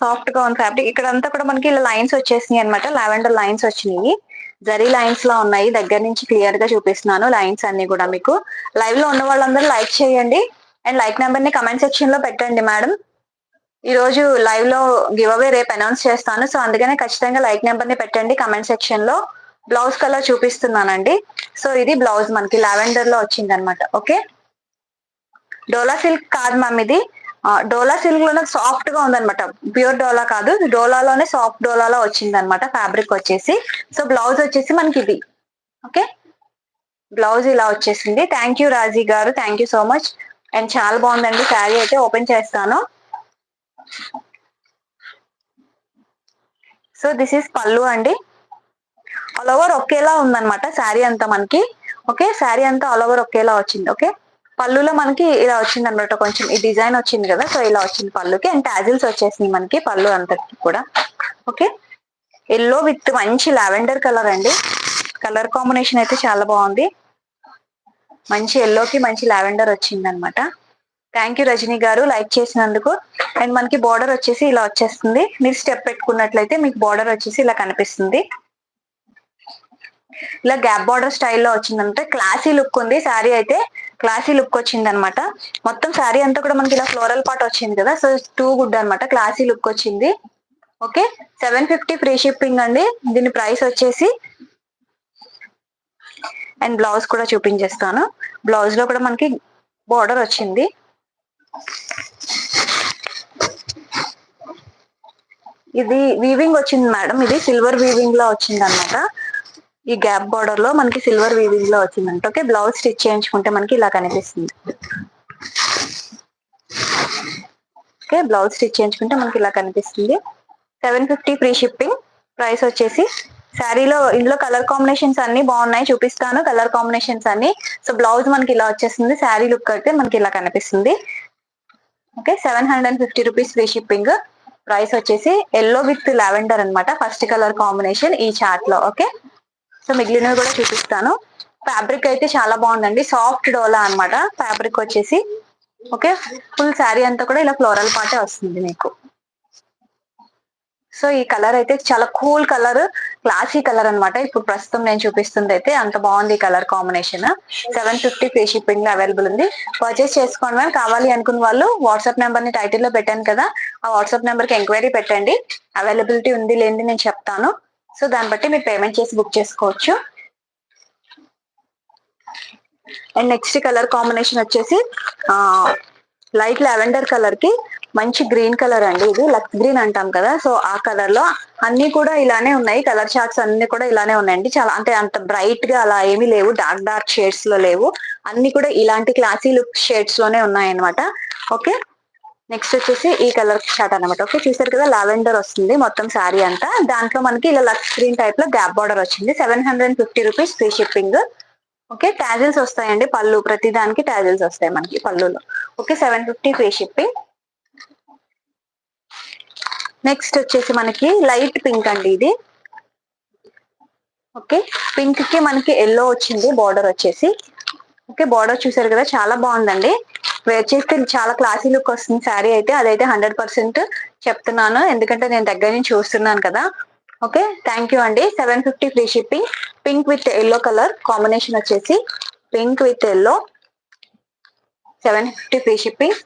సాఫ్ట్ గా ఉంది ఫ్యాబ్రిక్. ఇక్కడ అంతా కూడా మనకి ఇలా లైన్స్ వచ్చేసినాయి అనమాట, లావెండర్ లైన్స్ వచ్చినాయి, జరీ లైన్స్ లో ఉన్నాయి. దగ్గర నుంచి క్లియర్ గా చూపిస్తున్నాను లైన్స్ అన్ని కూడా మీకు. లైవ్ లో ఉన్న వాళ్ళందరూ లైక్ చేయండి అండ్ లైక్ నెంబర్ ని కమెంట్ సెక్షన్ లో పెట్టండి మేడం. ఈ రోజు లైవ్ లో గివ్ అవే రేపు అనౌన్స్ చేస్తాను, సో అందుకనే ఖచ్చితంగా లైక్ నెంబర్ ని పెట్టండి కమెంట్ సెక్షన్ లో. బ్లౌజ్ కలర్ చూపిస్తున్నానండి. సో ఇది బ్లౌజ్ మనకి లావెండర్ లో వచ్చింది అనమాట. ఓకే, డోలా సిల్క్ కాదు మ్యామ్ ఇది, డోలా సిల్క్ లోనే సాఫ్ట్ గా ఉందన్నమాట, ప్యూర్ డోలా కాదు, డోలాలోనే సాఫ్ట్ డోలాలో వచ్చింది అనమాట ఫ్యాబ్రిక్ వచ్చేసి. సో బ్లౌజ్ వచ్చేసి మనకి ఇది. ఓకే, బ్లౌజ్ ఇలా వచ్చేసింది. థ్యాంక్ యూ రాజీ గారు, thank you so much. And చాలా బాగుందండి శారీ అయితే. ఓపెన్ చేస్తాను. సో దిస్ ఈస్ పళ్ళు అండి, ఆల్ ఓవర్ ఒకేలా ఉందన్నమాట శారీ అంతా మనకి. ఓకే, శారీ అంతా ఆల్ ఓవర్ ఒకేలా వచ్చింది. ఓకే, పళ్ళులో మనకి ఇలా వచ్చింది అనమాట, కొంచెం ఈ డిజైన్ వచ్చింది కదా, సో ఇలా వచ్చింది పళ్ళుకి. అండ్ టాజిల్స్ వచ్చేసింది మనకి పళ్ళు అంతకి కూడా. ఓకే, ఎల్లో విత్ మంచి లావెండర్ కలర్ అండి, కలర్ కాంబినేషన్ అయితే చాలా బాగుంది. మంచి ఎల్లోకి మంచి లావెండర్ వచ్చింది అనమాట. థ్యాంక్ యూ రజనీ గారు లైక్ చేసినందుకు. అండ్ మనకి బార్డర్ వచ్చేసి ఇలా వచ్చేస్తుంది, మీరు స్టెప్ పెట్టుకున్నట్లయితే మీకు బార్డర్ వచ్చేసి ఇలా కనిపిస్తుంది. ఇలా గ్యాప్ బార్డర్ స్టైల్లో వచ్చిందంటే క్లాసీ లుక్ ఉంది శారీ అయితే, క్లాసీ లుక్ వచ్చింది అనమాట. మొత్తం శారీ అంతా కూడా మనకి ఇలా ఫ్లోరల్ పార్ట్ వచ్చింది కదా, సో టూ గుడ్ అనమాట, క్లాసీ లుక్ వచ్చింది. ఓకే, 750 ఫ్రీ షిప్పింగ్ అండి దీని ప్రైస్ వచ్చేసి. అండ్ బ్లౌజ్ కూడా చూపించేస్తాను. బ్లౌజ్ లో కూడా మనకి బార్డర్ వచ్చింది. ఇది వీవింగ్ వచ్చింది మేడం, ఇది సిల్వర్ వీవింగ్ లో వచ్చింది అనమాట. ఈ గ్యాప్ బార్డర్ లో మనకి సిల్వర్ వీవింగ్ లో వచ్చిందంట. ఓకే, బ్లౌజ్ స్టిచ్ చేయించుకుంటే మనకి ఇలా కనిపిస్తుంది. ఓకే, బ్లౌజ్ స్టిచ్ చేయించుకుంటే మనకి ఇలా కనిపిస్తుంది. 750 ఫ్రీ షిప్పింగ్. ప్రైస్ వచ్చేసి శారీలో ఇందులో కలర్ కాంబినేషన్స్ అన్ని బాగున్నాయి, చూపిస్తాను కలర్ కాంబినేషన్స్ అన్ని. సో బ్లౌజ్ మనకి ఇలా వచ్చేస్తుంది, శారీ లుక్ అయితే మనకి ఇలా కనిపిస్తుంది. Okay, 750 rupees free shipping. Price వచ్చేసి ఎల్లో విత్ లావెండర్ అనమాట, ఫస్ట్ కలర్ కాంబినేషన్ ఈ చార్ట్ లో. ఓకే, సో మిగిలినవి కూడా చూపిస్తాను. ఫ్యాబ్రిక్ అయితే చాలా బాగుందండి, సాఫ్ట్ డోలా అనమాట ఫ్యాబ్రిక్ వచ్చేసి. ఓకే, ఫుల్ శారీ అంతా కూడా ఇలా ఫ్లోరల్ పాటే వస్తుంది మీకు. సో ఈ కలర్ అయితే చాలా కూల్ కలర్, క్లాసీ కలర్ అనమాట. ఇప్పుడు ప్రస్తుతం నేను చూపిస్తుంది అయితే అంత బాగుంది కలర్ కాంబినేషన్. 750 ఫ్రీ షిప్పింగ్ లో అవైలబుల్ ఉంది. పర్చేస్ చేసుకోండి మ్యామ్. కావాలి అనుకున్న వాళ్ళు వాట్సాప్ నెంబర్ ని టైటిల్ లో పెట్టాను కదా, ఆ వాట్సాప్ నెంబర్ కి ఎంక్వైరీ పెట్టండి, అవైలబిలిటీ ఉంది లేనిది నేను చెప్తాను. సో దాన్ని బట్టి మీరు పేమెంట్ చేసి బుక్ చేసుకోవచ్చు. అండ్ నెక్స్ట్ కలర్ కాంబినేషన్ వచ్చేసి లైట్ లావెండర్ కలర్ కి మంచి గ్రీన్ కలర్ అండి, ఇది లక్స్ గ్రీన్ అంటాం కదా, సో ఆ కలర్ లో అన్ని కూడా ఇలానే ఉన్నాయి, కలర్ చార్ట్స్ అన్ని కూడా ఇలానే ఉన్నాయండి. చాలా అంటే అంత బ్రైట్ గా అలా ఏమీ లేవు, డార్క్ డార్క్ షేడ్స్ లో లేవు, అన్ని కూడా ఇలాంటి క్లాసీ లుక్ షేడ్స్ లోనే ఉన్నాయి అనమాట. ఓకే, నెక్స్ట్ వచ్చేసి ఈ కలర్ షార్ట్ అనమాట. ఓకే, చూసారు కదా లావెండర్ వస్తుంది మొత్తం శారీ అంతా, దాంట్లో మనకి ఇలా లక్స్ గ్రీన్ టైప్ లో గ్యాప్ బార్డర్ వచ్చింది. 750 rupees free shipping. Okay, tassels వస్తాయండి పళ్ళు, ప్రతి దానికి టాజిల్స్ వస్తాయి మనకి పళ్ళులో. Okay, 750 free shipping. నెక్స్ట్ వచ్చేసి మనకి లైట్ పింక్ అండి ఇది. ఓకే, పింక్ కి మనకి ఎల్లో వచ్చింది బార్డర్ వచ్చేసి. ఓకే, బార్డర్ చూసారు కదా చాలా బాగుందండి, వేర్ చేస్తే చాలా క్లాసీ లుక్ వస్తుంది శారీ అయితే, అదైతే 100% చెప్తున్నాను, ఎందుకంటే నేను దగ్గర నుంచి చూస్తున్నాను కదా. ఓకే, థ్యాంక్ యూ అండి. 750 free shipping. Pink with yellow colour combination వచ్చేసి, pink with yellow, 750 free shipping.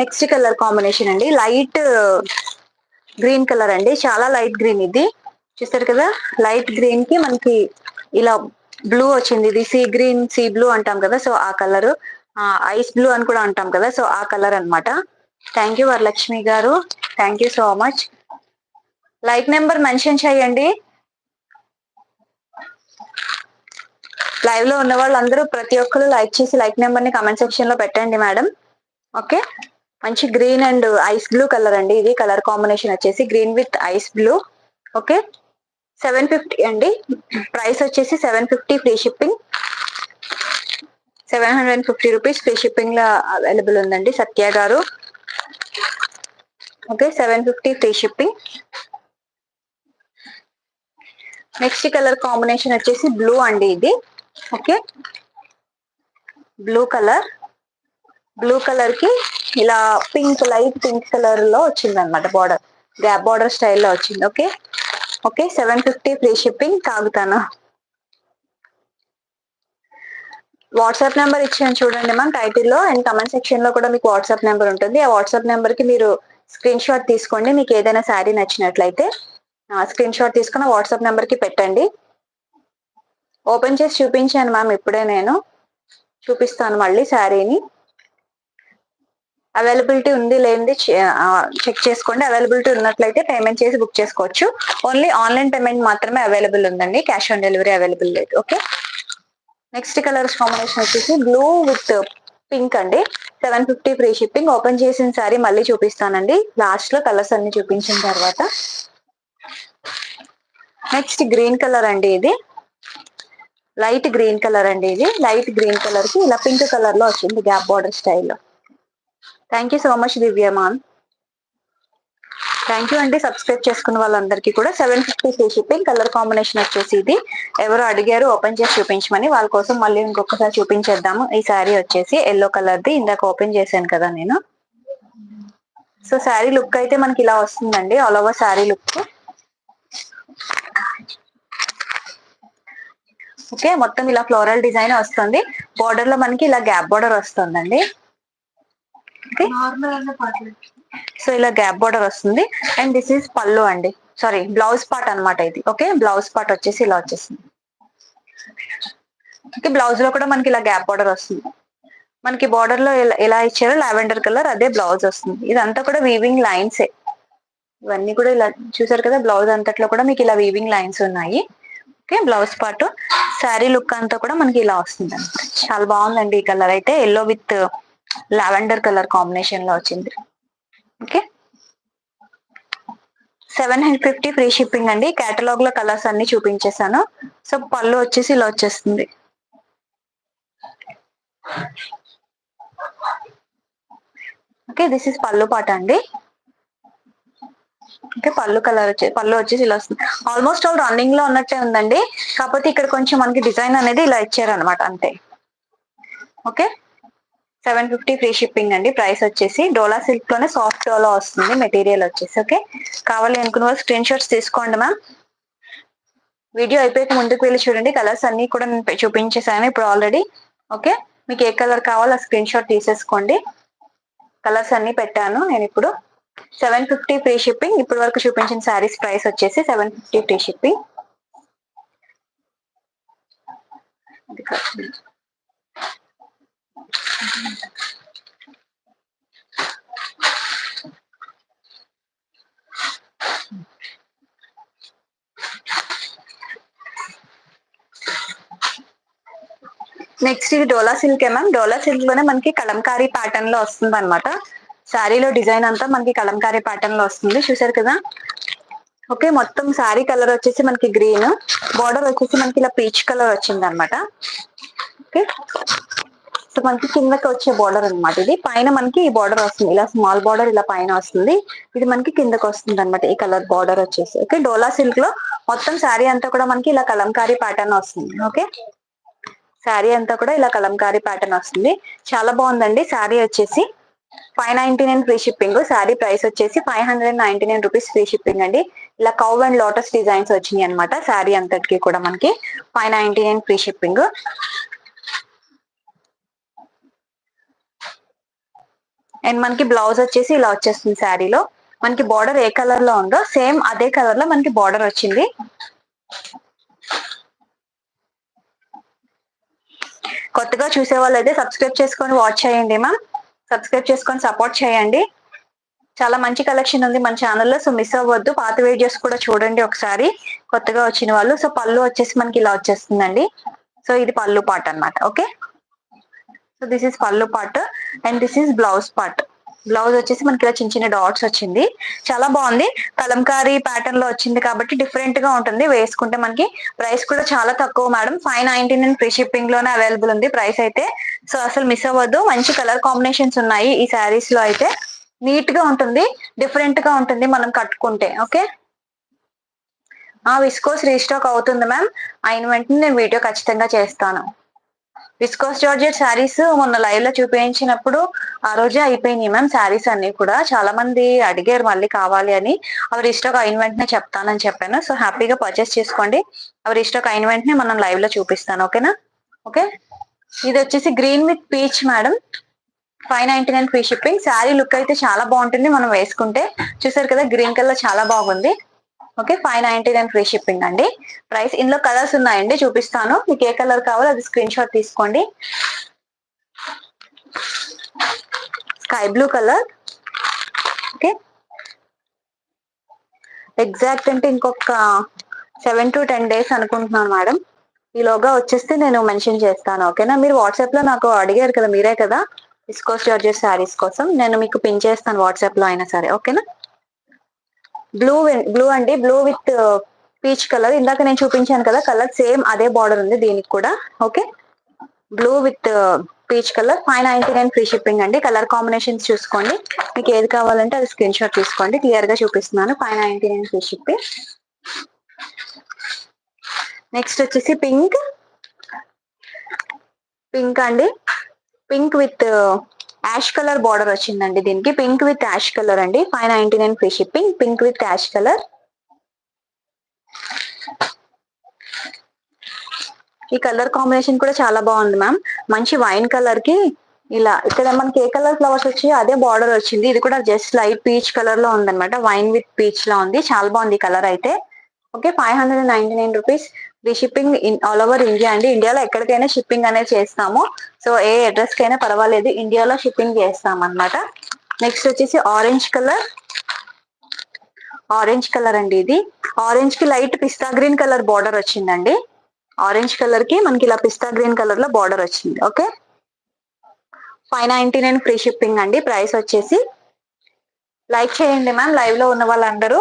Next colour combination అండి లైట్ గ్రీన్ కలర్ అండి, చాలా లైట్ గ్రీన్ ఇది, చూస్తారు కదా లైట్ గ్రీన్ కి మనకి ఇలా బ్లూ వచ్చింది, ఇది సీ గ్రీన్, సీ బ్లూ అంటాం కదా, సో ఆ కలర్, ఐస్ బ్లూ అని కూడా అంటాం కదా, సో ఆ కలర్ అనమాట. థ్యాంక్ యూ వరలక్ష్మి గారు, thank you so much. Like number mention చేయండి. లైవ్ లో ఉన్న వాళ్ళందరూ ప్రతి ఒక్కరు లైక్ చేసి లైక్ నెంబర్ ని కమెంట్ సెక్షన్ లో పెట్టండి మేడం. ఓకే, మంచి green and ice blue colour అండి, ఇది కలర్ కాంబినేషన్ వచ్చేసి green with ice blue. Okay, 750 అండి. ప్రైస్ వచ్చేసి 750 free shipping. 750 rupees free shipping లో అవైలబుల్ ఉందండి సత్య గారు. Okay, 750 free shipping. Next colour combination వచ్చేసి బ్లూ అండి ఇది. Okay, blue colour. Blue colour కి ఇలా పింక్, లైట్ పింక్ కలర్ లో వచ్చింది అనమాట బార్డర్. గ్యాప్ బార్డర్ స్టైల్లో వచ్చింది. Okay okay, 750 free shipping. కాగుతాను. వాట్సాప్ నెంబర్ ఇచ్చాను చూడండి మ్యామ్ టైటిల్లో అండ్ కమెంట్ సెక్షన్ లో కూడా మీకు వాట్సాప్ నెంబర్ ఉంటుంది. ఆ వాట్సాప్ నెంబర్ కి మీరు స్క్రీన్ షాట్ తీసుకోండి. మీకు ఏదైనా శారీ నచ్చినట్లయితే స్క్రీన్ షాట్ తీసుకుని వాట్సాప్ నెంబర్ కి పెట్టండి. ఓపెన్ చేసి చూపించాను మ్యామ్ ఇప్పుడే. నేను చూపిస్తాను మళ్ళీ శారీని. అవైలబిలిటీ ఉంది లేనిది చెక్ చేసుకోండి. అవైలబిలిటీ ఉన్నట్లయితే పేమెంట్ చేసి బుక్ చేసుకోవచ్చు. ఓన్లీ ఆన్లైన్ పేమెంట్ మాత్రమే అవైలబుల్ ఉందండి, క్యాష్ ఆన్ డెలివరీ అవైలబుల్ లేదు. ఓకే, నెక్స్ట్ కలర్స్ కాంబినేషన్ వచ్చేసి బ్లూ విత్ పింక్ అండి. 750 ఫ్రీ షిప్పింగ్. ఓపెన్ చేసిన సారీ మళ్ళీ చూపిస్తానండి లాస్ట్ లో కలర్స్ అన్ని చూపించిన తర్వాత. నెక్స్ట్ గ్రీన్ కలర్ అండి. ఇది లైట్ గ్రీన్ కలర్ అండి. ఇది లైట్ గ్రీన్ కలర్ కి ఇలా పింక్ కలర్ లో వచ్చింది గ్యాప్ బార్డర్ స్టైల్లో. Thank you so much Divya ma'am. Thank you అండి. సబ్స్క్రైబ్ చేసుకున్న వాళ్ళందరికీ కూడా 750 ఫ్రీ షిప్పింగ్. కలర్ కాంబినేషన్ వచ్చేసి ఇది. ఎవరు అడిగారు ఓపెన్ చేసి చూపించమని, వాళ్ళ కోసం మళ్ళీ ఇంకొకసారి చూపించేద్దాము. ఈ శారీ వచ్చేసి ఎల్లో కలర్ది. ఇందాక ఓపెన్ చేశాను కదా నేను. సో శారీ లుక్ అయితే మనకి ఇలా వస్తుందండి, all over sari look. Okay, మొత్తం ఇలా ఫ్లోరల్ డిజైన్ వస్తుంది. బార్డర్ లో మనకి ఇలా గ్యాప్ బార్డర్ వస్తుందండి. సో ఇలా గ్యాప్ బార్డర్ వస్తుంది. అండ్ దిస్ ఈస్ పళ్ళు అండి, సారీ బ్లౌజ్ పార్ట్ అనమాట ఇది. ఓకే, బ్లౌజ్ పార్ట్ వచ్చేసి ఇలా వచ్చేసింది. ఓకే, బ్లౌజ్ లో కూడా మనకి ఇలా గ్యాప్ బార్డర్ వస్తుంది. మనకి బార్డర్ లో ఎలా ఇచ్చారో లావెండర్ కలర్ అదే బ్లౌజ్ వస్తుంది. ఇదంతా కూడా వీవింగ్ లైన్సే. ఇవన్నీ కూడా ఇలా చూసారు కదా, బ్లౌజ్ అంతట్లో కూడా మీకు ఇలా వీవింగ్ లైన్స్ ఉన్నాయి. Okay, blouse part. Sari look అంతా కూడా మనకి ఇలా వస్తుంది అనమాట. చాలా బాగుందండి ఈ కలర్ అయితే. Yellow with lavender colour combination లో వచ్చింది. ఓకే, 750 ఫ్రీ షిప్పింగ్ అండి. కేటలాగ్ లో కలర్స్ అన్ని చూపించేశాను. సో పళ్ళు వచ్చేసి ఇలా వచ్చేస్తుంది. ఓకే, దిస్ ఇస్ పళ్ళు పాట అండి. ఓకే, పళ్ళు వచ్చేసి ఇలా వస్తుంది. ఆల్మోస్ట్ ఆల్ రన్నింగ్ లో ఉన్నట్టే ఉందండి, కాకపోతే ఇక్కడ కొంచెం మనకి డిజైన్ అనేది ఇలా ఇచ్చారనమాట అంతే. ఓకే, 750 ఫ్రీ షిప్పింగ్ అండి. ప్రైస్ వచ్చేసి డోలా సిల్క్ లోనే సాఫ్ట్ డోలా వస్తుంది మెటీరియల్ వచ్చేసి. ఓకే, కావాలి అనుకున్న వాళ్ళు స్క్రీన్ షాట్స్ తీసుకోండి మ్యామ్. వీడియో అయిపోయాక ముందుకు వెళ్ళి చూడండి, కలర్స్ అన్ని కూడా నేను చూపించేసాను ఇప్పుడు ఆల్రెడీ. ఓకే, మీకు ఏ కలర్ కావాలో ఆ స్క్రీన్ షాట్ తీసేసుకోండి. కలర్స్ అన్ని పెట్టాను నేను ఇప్పుడు. 750 ఫ్రీ షిప్పింగ్. ఇప్పటి వరకు చూపించిన శారీస్ ప్రైస్ వచ్చేసి 750 ఫ్రీ షిప్పింగ్. నెక్స్ట్ ఇది డోలా సిల్క్ మ్యామ్. డోలా సిల్క్ లోనే మనకి కలంకారీ ప్యాటర్న్ లో వస్తుంది అనమాట. శారీలో డిజైన్ అంతా మనకి కలంకారీ ప్యాటర్న్ లో వస్తుంది, చూసారు కదా. ఓకే, మొత్తం శారీ కలర్ వచ్చేసి మనకి గ్రీన్, బార్డర్ వచ్చేసి మనకి ఇలా పీచ్ కలర్ వచ్చింది అనమాట. ఓకే, సో మనకి కిందకి వచ్చే బార్డర్ అనమాట ఇది. పైన మనకి ఈ బార్డర్ వస్తుంది, ఇలా స్మాల్ బార్డర్ ఇలా పైన వస్తుంది. ఇది మనకి కిందకి వస్తుంది అనమాట ఈ కలర్ బార్డర్ వచ్చేసి. ఓకే, డోలా సిల్క్ లో మొత్తం శారీ అంతా కూడా మనకి ఇలా కలంకారీ ప్యాటర్న్ వస్తుంది. ఓకే, శారీ అంతా కూడా ఇలా కలంకారీ ప్యాటర్న్ వస్తుంది. చాలా బాగుందండి శారీ వచ్చేసి. 599 ఫ్రీ షిప్పింగ్. శారీ ప్రైస్ వచ్చేసి 599 రూపీస్ ఫ్రీ షిప్పింగ్ అండి. ఇలా కౌ అండ్ లోటస్ డిజైన్స్ వచ్చినాయి అనమాట శారీ అంతటికి కూడా మనకి 599 ఫ్రీ షిప్పింగ్. అండ్ మనకి బ్లౌజ్ వచ్చేసి ఇలా వచ్చేస్తుంది. శారీలో మనకి బార్డర్ ఏ కలర్ లో ఉందో సేమ్ అదే కలర్ లో మనకి బార్డర్ వచ్చింది. కొత్తగా చూసే వాళ్ళు అయితే సబ్స్క్రైబ్ చేసుకొని వాచ్ చేయండి మ్యామ్. సబ్స్క్రైబ్ చేసుకొని సపోర్ట్ చేయండి. చాలా మంచి కలెక్షన్ ఉంది మన ఛానల్లో, సో మిస్ అవ్వద్దు. పాత వీడియోస్ కూడా చూడండి ఒకసారి కొత్తగా వచ్చిన వాళ్ళు. సో పళ్ళు వచ్చేసి మనకి ఇలా వచ్చేస్తుందండి. సో ఇది పళ్ళు పార్ట్ అనమాట. ఓకే, సో దిస్ ఇస్ పళ్ళు part and this is blouse part. Blouse వచ్చేసి మనకి ఇలా చిన్న చిన్న డాట్స్ వచ్చింది, చాలా బాగుంది. కలంకారీ ప్యాటర్న్ లో వచ్చింది కాబట్టి డిఫరెంట్ గా ఉంటుంది వేసుకుంటే మనకి. ప్రైస్ కూడా చాలా తక్కువ మేడం, 599 ఫ్రీ షిప్పింగ్ లోనే అవైలబుల్ ఉంది ప్రైస్ అయితే. సో అసలు మిస్ అవ్వద్దు, మంచి కలర్ కాంబినేషన్స్ ఉన్నాయి ఈ శారీస్ లో అయితే. నీట్ గా ఉంటుంది, డిఫరెంట్ గా ఉంటుంది మనం కట్టుకుంటే. ఓకే, విస్కోస్ రీస్టాక్ అవుతుంది మ్యామ్, అయిన వెంటనే నేను వీడియో ఖచ్చితంగా చేస్తాను. విస్కోస్ జార్జెట్ శారీస్ మొన్న లైవ్ లో చూపించినప్పుడు ఆ రోజే అయిపోయినాయి మ్యామ్ శారీస్ అన్ని కూడా. చాలా మంది అడిగారు మళ్ళీ కావాలి అని. అవి రీస్టాక్ అయిన వెంటనే చెప్తానని చెప్పాను. సో హ్యాపీగా పర్చేస్ చేసుకోండి, అవి రీస్టాక్ అయిన వెంటనే మనం లైవ్ లో చూపిస్తాను. ఓకేనా? ఓకే, ఇది వచ్చేసి green with peach madam, 599 free shipping. Sari look అయితే చాలా బాగుంటుంది మనం వేసుకుంటే. చూసారు కదా గ్రీన్ కలర్ చాలా బాగుంది. ఓకే, 599 ఫ్రీ షిప్పింగ్ అండి ప్రైస్. ఇందులో కలర్స్ ఉన్నాయండి, చూపిస్తాను. మీకు ఏ కలర్ కావాలో అది స్క్రీన్ షాట్ తీసుకోండి. Sky blue colour. Okay, exact అంటే ఇంకొక 7 to 10 days అనుకుంటున్నాను మేడం. ఈలోగా వచ్చేస్తే నేను మెన్షన్ చేస్తాను. ఓకేనా? మీరు వాట్సాప్ లో నాకు అడిగారు కదా, మీరే కదా విస్కోస్ జార్జెట్ శారీస్ కోసం, నేను మీకు పిన్ చేస్తాను వాట్సాప్ లో అయినా సరే. ఓకేనా? బ్లూ అండి, బ్లూ విత్ పీచ్ కలర్. ఇందాక నేను చూపించాను కదా కలర్, సేమ్ అదే బార్డర్ ఉంది దీనికి కూడా. Okay, blue with peach colour, 599 free shipping అండి. కలర్ కాంబినేషన్స్ చూసుకోండి, మీకు ఏది కావాలంటే అది స్క్రీన్ షాట్ తీసుకోండి. క్లియర్ గా చూపిస్తున్నాను, 599 ఫ్రీ షిప్పింగ్. నెక్స్ట్ వచ్చేసి పింక్. పింక్ అండి, pink with ash colour border వచ్చిందండి దీనికి. పింక్ విత్ యాష్ కలర్ అండి, 599 free shipping. Pink with ash colour. ఈ కలర్ కాంబినేషన్ కూడా చాలా బాగుంది మ్యామ్, మంచి వైన్ కలర్ కి ఇలా ఇక్కడ మనకి ఏ కలర్ ఫ్లవర్స్ వచ్చి అదే బార్డర్ వచ్చింది. ఇది కూడా జస్ట్ లైట్ పీచ్ కలర్ లో ఉందన్నమాట, వైన్ విత్ పీచ్ లో ఉంది. చాలా బాగుంది ఈ కలర్ అయితే. Okay, 599 rupees free shipping all over India అండి. ఇండియాలో ఎక్కడికైనా షిప్పింగ్ అనేది చేస్తాము. సో ఏ అడ్రస్ కైనా పర్వాలేదు, ఇండియాలో షిప్పింగ్ చేస్తాం అనమాట. నెక్స్ట్ వచ్చేసి ఆరెంజ్ కలర్. ఆరెంజ్ కలర్ అండి ఇది. ఆరెంజ్ కి light pista green colour border వచ్చిందండి. ఆరెంజ్ కలర్ కి మనకి ఇలా పిస్తా గ్రీన్ కలర్ లో బార్డర్ వచ్చింది. ఓకే, 599 ఫ్రీ షిప్పింగ్ అండి ప్రైస్ వచ్చేసి. లైక్ చేయండి మ్యామ్ లైవ్ లో ఉన్న వాళ్ళందరూ,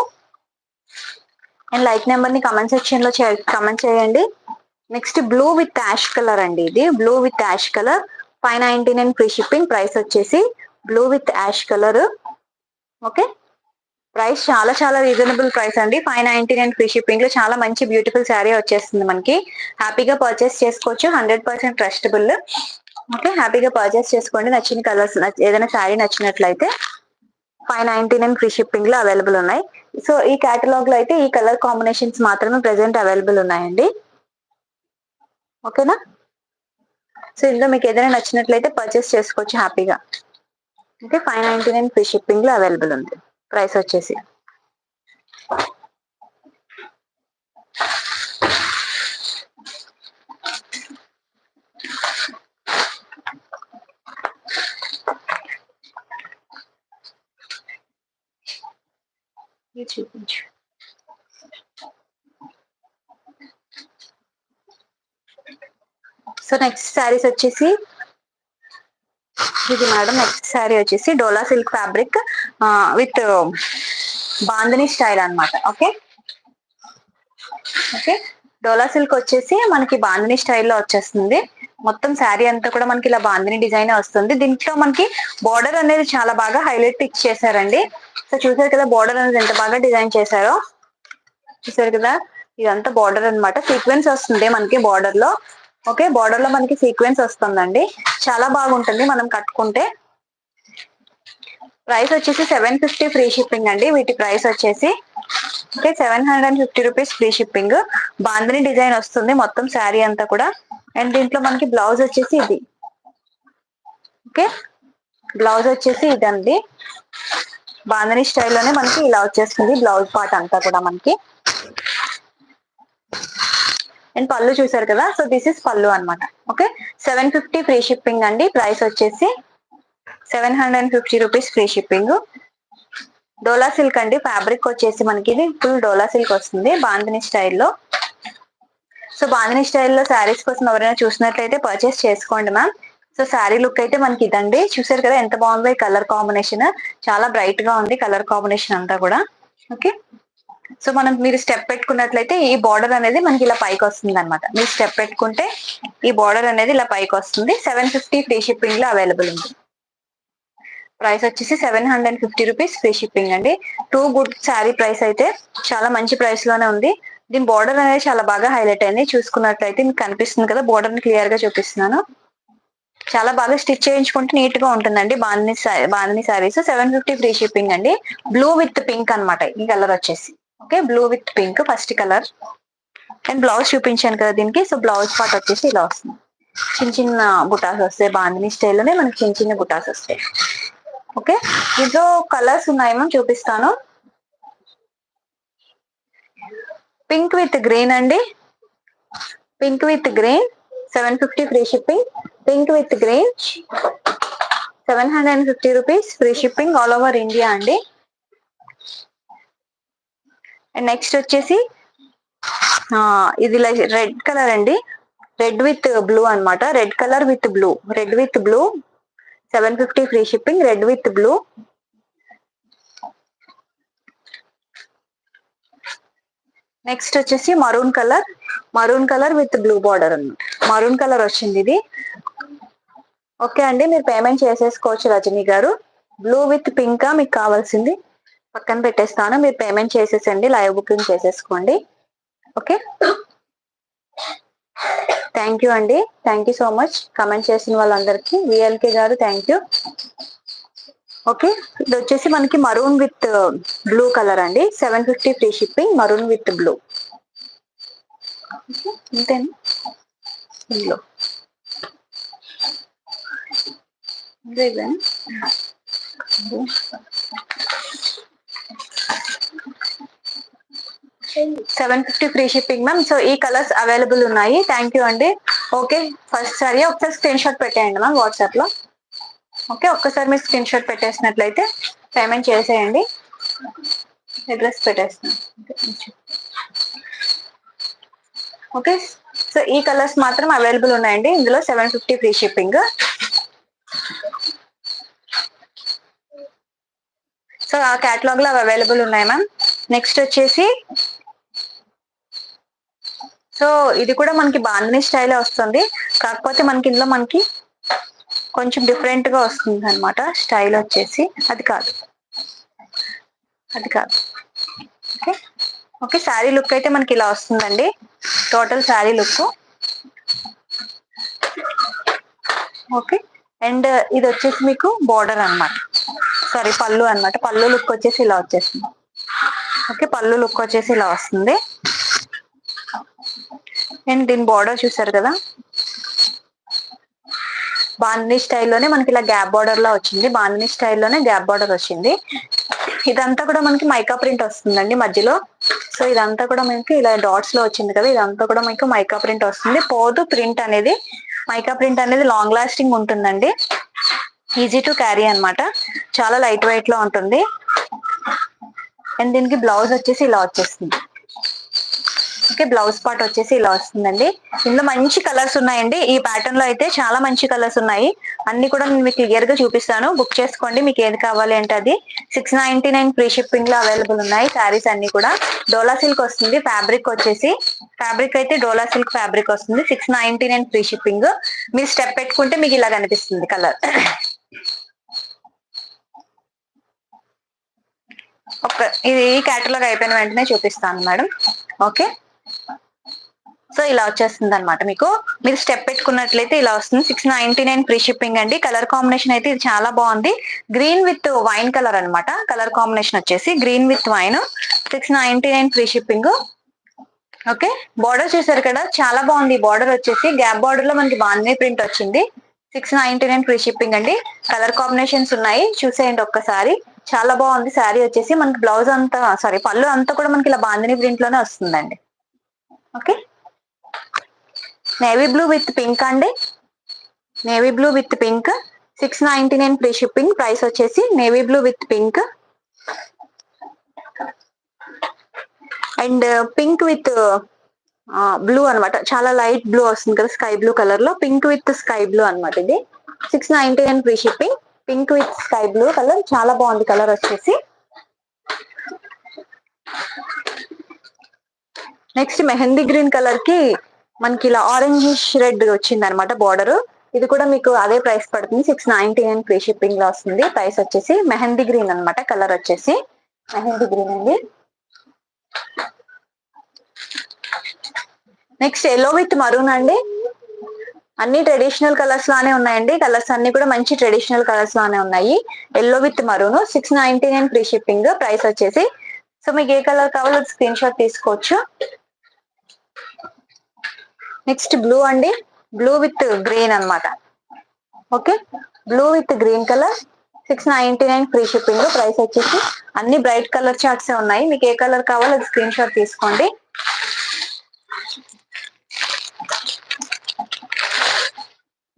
అండ్ లైక్ నెంబర్ ని కమెంట్ సెక్షన్ లో కమెంట్ చేయండి. Next blue with ash colour అండి ఇది. Blue with ash colour, 599 free shipping. Price వచ్చేసి blue with ash colour. Okay, price చాలా చాలా రీజనబుల్ ప్రైస్ అండి, 599 ఫ్రీ షిప్పింగ్ లో చాలా మంచి బ్యూటిఫుల్ శారీ వచ్చేస్తుంది మనకి. హ్యాపీగా పర్చేస్ చేసుకోవచ్చు, 100% ట్రస్టబుల్. ఓకే, హ్యాపీగా పర్చేస్ చేసుకోండి. నచ్చిన కలర్స్, ఏదైనా శారీ నచ్చినట్లయితే 599 ఫ్రీ షిప్పింగ్ లో అవైలబుల్ ఉన్నాయి. సో ఈ కేటలాగ్ లో అయితే ఈ కలర్ కాంబినేషన్స్ మాత్రమే ప్రెసెంట్ అవైలబుల్ ఉన్నాయండి. ఓకేనా? సో ఇందులో మీకు ఏదైనా నచ్చినట్లయితే పర్చేస్ చేసుకోవచ్చు హ్యాపీగా. ఓకే, 599 ఫ్రీ షిప్పింగ్ లో అవైలబుల్ ఉంది ప్రైస్ వచ్చేసి. చూపించు. సో నెక్స్ట్ శారీస్ వచ్చేసి ఇది మేడం. నెక్స్ట్ శారీ వచ్చేసి dola silk fabric with bandhani style అన్నమాట. ఓకే, ఓకే, డోలా సిల్క్ వచ్చేసి మనకి బాందని స్టైల్లో వచ్చేస్తుంది. మొత్తం శారీ అంతా కూడా మనకి ఇలా బాందని డిజైన్ వస్తుంది. దీంట్లో మనకి బార్డర్ అనేది చాలా బాగా హైలైట్ చేశారండి. సో చూసారు కదా బార్డర్ అనేది ఎంత బాగా డిజైన్ చేశారో. చూసారు కదా, ఇదంతా బార్డర్ అన్నమాట. సీక్వెన్స్ వస్తుంది మనకి బార్డర్ లో. ఓకే, బార్డర్ లో మనకి సీక్వెన్స్ వస్తుందండి, చాలా బాగుంటుంది మనం కట్టుకుంటే. ప్రైస్ వచ్చేసి 750 ఫ్రీ షిప్పింగ్ అండి వీటి ప్రైస్ వచ్చేసి. Okay, 750 rupees free shipping. Bandhani design వస్తుంది మొత్తం శారీ అంతా కూడా. అండ్ దీంట్లో మనకి బ్లౌజ్ వచ్చేసి ఇది. ఓకే, బ్లౌజ్ వచ్చేసి ఇదండి, బాందని స్టైల్లోనే మనకి ఇలా వచ్చేస్తుంది బ్లౌజ్ పార్ట్ అంతా కూడా మనకి. అండ్ పళ్ళు చూసారు కదా, సో దిస్ ఇస్ పళ్ళు అన్నమాట. ఓకే, 750 ఫ్రీ షిప్పింగ్ అండి ప్రైస్ వచ్చేసి. 750 రూపీస్ ఫ్రీ షిప్పింగ్. డోలా సిల్క్ అండి, ఫ్యాబ్రిక్ వచ్చేసి మనకి ఇది ఫుల్ డోలా సిల్క్ వస్తుంది బాందని స్టైల్లో. సో బాందని స్టైల్లో శారీస్ కోసం ఎవరైనా చూసినట్లయితే పర్చేస్ చేసుకోండి మ్యామ్. సో శారీ లుక్ అయితే మనకి ఇదండి. చూసారు కదా ఎంత బాగుందో ఈ కలర్ కాంబినేషన్. చాలా బ్రైట్ గా ఉంది కలర్ కాంబినేషన్ అంతా కూడా. ఓకే, సో మీరు స్టెప్ పెట్టుకున్నట్లయితే ఈ బార్డర్ అనేది మనకి ఇలా పైకి వస్తుంది అనమాట. మీరు స్టెప్ పెట్టుకుంటే ఈ బార్డర్ అనేది ఇలా పైకి వస్తుంది. 750 ఫ్రీ షిప్పింగ్ లో అవైలబుల్ ఉంది. ప్రైస్ వచ్చేసి 750 రూపీస్ ఫ్రీ షిప్పింగ్ అండి. టూ గుడ్ శారీ ప్రైస్ అయితే చాలా మంచి ప్రైస్ లోనే ఉంది. దీని బార్డర్ అనేది చాలా బాగా హైలైట్ అయింది. చూసుకున్నట్లయితే మీకు కనిపిస్తుంది కదా, బార్డర్ ని క్లియర్ గా చూపిస్తున్నాను. చాలా బాగా స్టిచ్ చేయించుకుంటే నీట్ గా ఉంటుందండి. బాందిని శారీస్ 750 ఫ్రీ షిప్పింగ్ అండి. బ్లూ విత్ పింక్ అనమాట ఈ కలర్ వచ్చేసి. Okay, blue with pink first colour. And blouse చూపించాను కదా దీనికి. సో బ్లౌజ్ పార్ట్ వచ్చేసి ఇలా వస్తుంది. చిన్న చిన్న బుటాస్ వస్తాయి. బాందిని స్టైల్లోనే మనకి చిన్న చిన్న బుటాస్ వస్తాయి. ఓకే, ఇందులో కలర్స్ ఉన్నాయేమో చూపిస్తాను. పింక్ విత్ గ్రీన్ అండి. Pink with green 750 free shipping. Pink with green 750 rupees free shipping all over India అండి. అండ్ నెక్స్ట్ వచ్చేసి ఇది రెడ్ కలర్ అండి. రెడ్ విత్ బ్లూ అనమాట. Red colour with blue. Red with blue 750 free shipping. Red with blue. Next వచ్చేసి maroon colour. Maroon colour with blue border అన్నమాట. Maroon colour వచ్చింది ఇది. Okay అండి, మీరు పేమెంట్ చేసేసుకోవచ్చు రజనీ గారు. బ్లూ విత్ పింక్ మీకు కావాల్సింది పక్కన పెట్టేస్తాను. మీరు పేమెంట్ చేసేసండి, లైవ్ బుకింగ్ చేసేసుకోండి. ఓకే, థ్యాంక్ యూ అండి. Thank you so much comment చేసిన వాళ్ళందరికీ. విఎల్కే గారు థ్యాంక్ యూ. ఓకే, ఇది వచ్చేసి మనకి మరూన్ విత్ బ్లూ కలర్ అండి. 750 free shipping. Maroon with blue. అంతేనా? ఇందులో 750 ఫ్రీ షిప్పింగ్ మ్యామ్. సో ఈ కలర్స్ అవైలబుల్ ఉన్నాయి. థ్యాంక్ యూ అండి. ఓకే, ఫస్ట్ సారీ ఒకసారి స్క్రీన్ షాట్ పెట్టేయండి మ్యామ్ వాట్సాప్ లో. ఓకే, ఒక్కసారి మీరు స్క్రీన్ షాట్ పెట్టేసినట్లయితే పేమెంట్ చేసేయండి. అడ్రస్ పెట్టేస్తాను. ఓకే, సో ఈ కలర్స్ మాత్రం అవైలబుల్ ఉన్నాయండి. ఇందులో 750 ఫ్రీ షిప్పింగ్. సో ఆ క్యాటలాగ్ లో అవైలబుల్ ఉన్నాయి మ్యామ్. నెక్స్ట్ వచ్చేసి సో ఇది కూడా మనకి బాందిని స్టైల్ వస్తుంది. కాకపోతే మనకి ఇందులో మనకి కొంచెం డిఫరెంట్ గా వస్తుంది అనమాట. స్టైల్ వచ్చేసి అది కాదు. ఓకే, ఓకే, శారీ లుక్ అయితే మనకి ఇలా వస్తుందండి. Total sari look. Okay, and ఇది వచ్చేసి మీకు బోర్డర్ అనమాట. సారీ, పళ్ళు అనమాట. పళ్ళు లుక్ వచ్చేసి ఇలా వచ్చేస్తుంది. ఓకే, పళ్ళు లుక్ వచ్చేసి ఇలా వస్తుంది. అండ్ దీని బోర్డర్ చూసారు కదా, బాందిని స్టైల్లోనే మనకి ఇలా గ్యాప్ బార్డర్ లో వచ్చింది. బాందిని స్టైల్లోనే గ్యాప్ బార్డర్ వచ్చింది. ఇదంతా కూడా మనకి మైకా ప్రింట్ వస్తుందండి మధ్యలో. సో ఇదంతా కూడా మనకి ఇలా డాట్స్ లో వచ్చింది కదా, ఇదంతా కూడా మీకు మైకా ప్రింట్ వస్తుంది. పోదు ప్రింట్ అనేది. మైకా ప్రింట్ అనేది లాంగ్ లాస్టింగ్ ఉంటుందండి. ఈజీ టు క్యారీ అనమాట. చాలా లైట్ వెయిట్ లో ఉంటుంది. అండ్ దీనికి బ్లౌజ్ వచ్చేసి ఇలా వచ్చేస్తుంది. ఓకే, బ్లౌజ్ పార్ట్ వచ్చేసి ఇలా వస్తుందండి. ఇందులో మంచి కలర్స్ ఉన్నాయండి. ఈ ప్యాటర్న్ లో అయితే చాలా మంచి కలర్స్ ఉన్నాయి. అన్ని కూడా నేను మీకు క్లియర్ గా చూపిస్తాను. బుక్ చేసుకోండి, మీకు ఏది కావాలి అంటే అది. 699 ఫ్రీ షిప్పింగ్ లో అవైలబుల్ ఉన్నాయి శారీస్ అన్ని కూడా. డోలా సిల్క్ వస్తుంది. ఫ్యాబ్రిక్ వచ్చేసి ఫ్యాబ్రిక్ అయితే డోలా సిల్క్ ఫ్యాబ్రిక్ వస్తుంది. 699 ఫ్రీ షిప్పింగ్. మీరు స్టెప్ పెట్టుకుంటే మీకు ఇలా కనిపిస్తుంది కలర్. ఇది క్యాటలాగ్ అయిపోయిన వెంటనే చూపిస్తాను మేడం. ఓకే, సో ఇలా వచ్చేస్తుంది అనమాట. మీకు మీరు స్టెప్ పెట్టుకున్నట్లయితే ఇలా వస్తుంది. 699 ఫ్రీ షిప్పింగ్ అండి. కలర్ కాంబినేషన్ అయితే ఇది చాలా బాగుంది. గ్రీన్ విత్ వైన్ కలర్ అనమాట. కలర్ కాంబినేషన్ వచ్చేసి green with wine. 699 free shipping. Okay, border చూసారు కదా, చాలా బాగుంది. బార్డర్ వచ్చేసి గ్యాప్ బార్డర్ లో మనకి బాందిని ప్రింట్ వచ్చింది. 699 ఫ్రీ షిప్పింగ్ అండి. కలర్ కాంబినేషన్స్ ఉన్నాయి, చూసేయండి ఒక్కసారి. చాలా బాగుంది శారీ వచ్చేసి. మనకి బ్లౌజ్ అంతా సారీ పళ్ళు అంతా కూడా మనకి ఇలా బాందిని ప్రింట్ లోనే వస్తుందండి. Okay, navy blue with pink అండి. Navy blue with pink 699 free shipping. Price వచ్చేసి navy blue with pink. And pink with blue అనమాట. చాలా లైట్ బ్లూ వస్తుంది కదా, స్కై బ్లూ కలర్ లో. పింక్ విత్ స్కై బ్లూ అనమాట ఇది. 699 free shipping. Pink with sky blue colour, చాలా బాగుంది కలర్ వచ్చేసి. నెక్స్ట్ మెహందీ గ్రీన్ కలర్ కి మనకి ఇలా ఆరెంజ్ రెడ్ వచ్చింది అనమాట బార్డర్. ఇది కూడా మీకు అదే ప్రైస్ పడుతుంది, 699 ఫ్రీ షిప్పింగ్ లో వస్తుంది. ప్రైస్ వచ్చేసి మెహందీ గ్రీన్ అనమాట, కలర్ వచ్చేసి మెహందీ గ్రీన్ అండి. నెక్స్ట్ ఎల్లో విత్ మరూన్ అండి. అన్ని ట్రెడిషనల్ కలర్స్ లానే ఉన్నాయండి, కలర్స్ అన్ని కూడా మంచి ట్రెడిషనల్ కలర్స్ లానే ఉన్నాయి. Yellow with maroon, 699 free shipping. Price వచ్చేసి, సో మీకు ఏ కలర్ కావాలో స్క్రీన్ షాట్ తీసుకోవచ్చు. నెక్స్ట్ బ్లూ అండి, బ్లూ విత్ గ్రీన్ అనమాట. Okay, blue with green colour, 699 free shipping. Price వచ్చేసి అన్ని బ్రైట్ కలర్ చార్ట్స్ ఉన్నాయి, మీకు ఏ కలర్ కావాలో అది స్క్రీన్ షాట్ తీసుకోండి.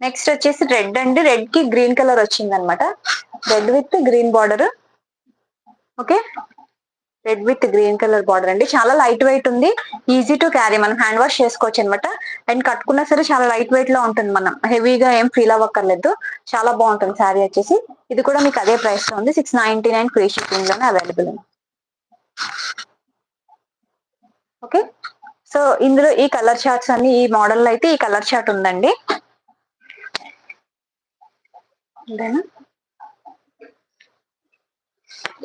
నెక్స్ట్ వచ్చేసి రెడ్ అండి, రెడ్ కి గ్రీన్ కలర్ వచ్చింది అనమాట. Red with green border. Okay, red with green colour border అండి. చాలా లైట్ వెయిట్ ఉంది, ఈజీ టు క్యారీ, మనం హ్యాండ్ వాష్ చేసుకోవచ్చు అనమాట. అండ్ కట్టుకున్నా సరే చాలా లైట్ వెయిట్ లో ఉంటుంది, మనం హెవీగా ఏం ఫీల్ అవ్వక్కర్లేదు. చాలా బాగుంటుంది శారీ వచ్చేసి. ఇది కూడా మీకు అదే ప్రైస్ లో ఉంది, 699 ఫ్రీ షిప్పింగ్ లోనే అవైలబుల్ ఉంది. ఓకే, సో ఇందులో ఈ కలర్ చార్ట్స్ అన్ని, ఈ మోడల్ అయితే ఈ కలర్ చార్ట్ ఉందండి.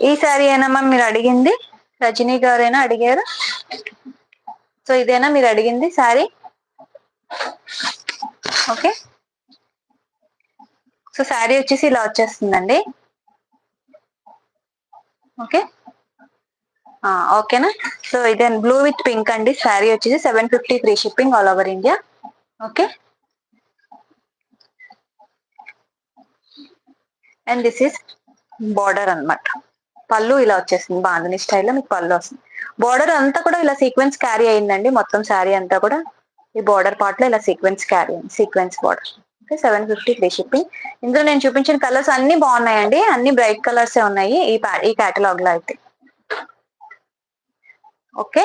ఈ శారీ ఏనా మీరు అడిగింది? రజనీ గారైనా అడిగారు. సో ఇదేనా మీరు అడిగింది శారీ? ఓకే, సో శారీ వచ్చేసి ఇలా వచ్చేస్తుందండి. ఓకే, ఓకేనా. సో ఇదే బ్లూ విత్ పింక్ అండి, శారీ వచ్చేసి 750 free shipping all over India. Okay, and this is border అనమాట. పళ్ళు ఇలా వచ్చేసింది, బాంధని స్టైల్లో మీకు పళ్ళు వస్తుంది. బార్డర్ అంతా కూడా ఇలా సీక్వెన్స్ క్యారీ అయిందండి, మొత్తం శారీ అంతా కూడా ఈ బార్డర్ పార్ట్ లో ఇలా సీక్వెన్స్ క్యారీ అయింది, sequence border. Okay, 750 free shipping. ఇందులో నేను చూపించిన కలర్స్ అన్ని బాగున్నాయండి, అన్ని బ్రైట్ కలర్స్ ఉన్నాయి ఈ కేటలాగ్ లో అయితే. ఓకే,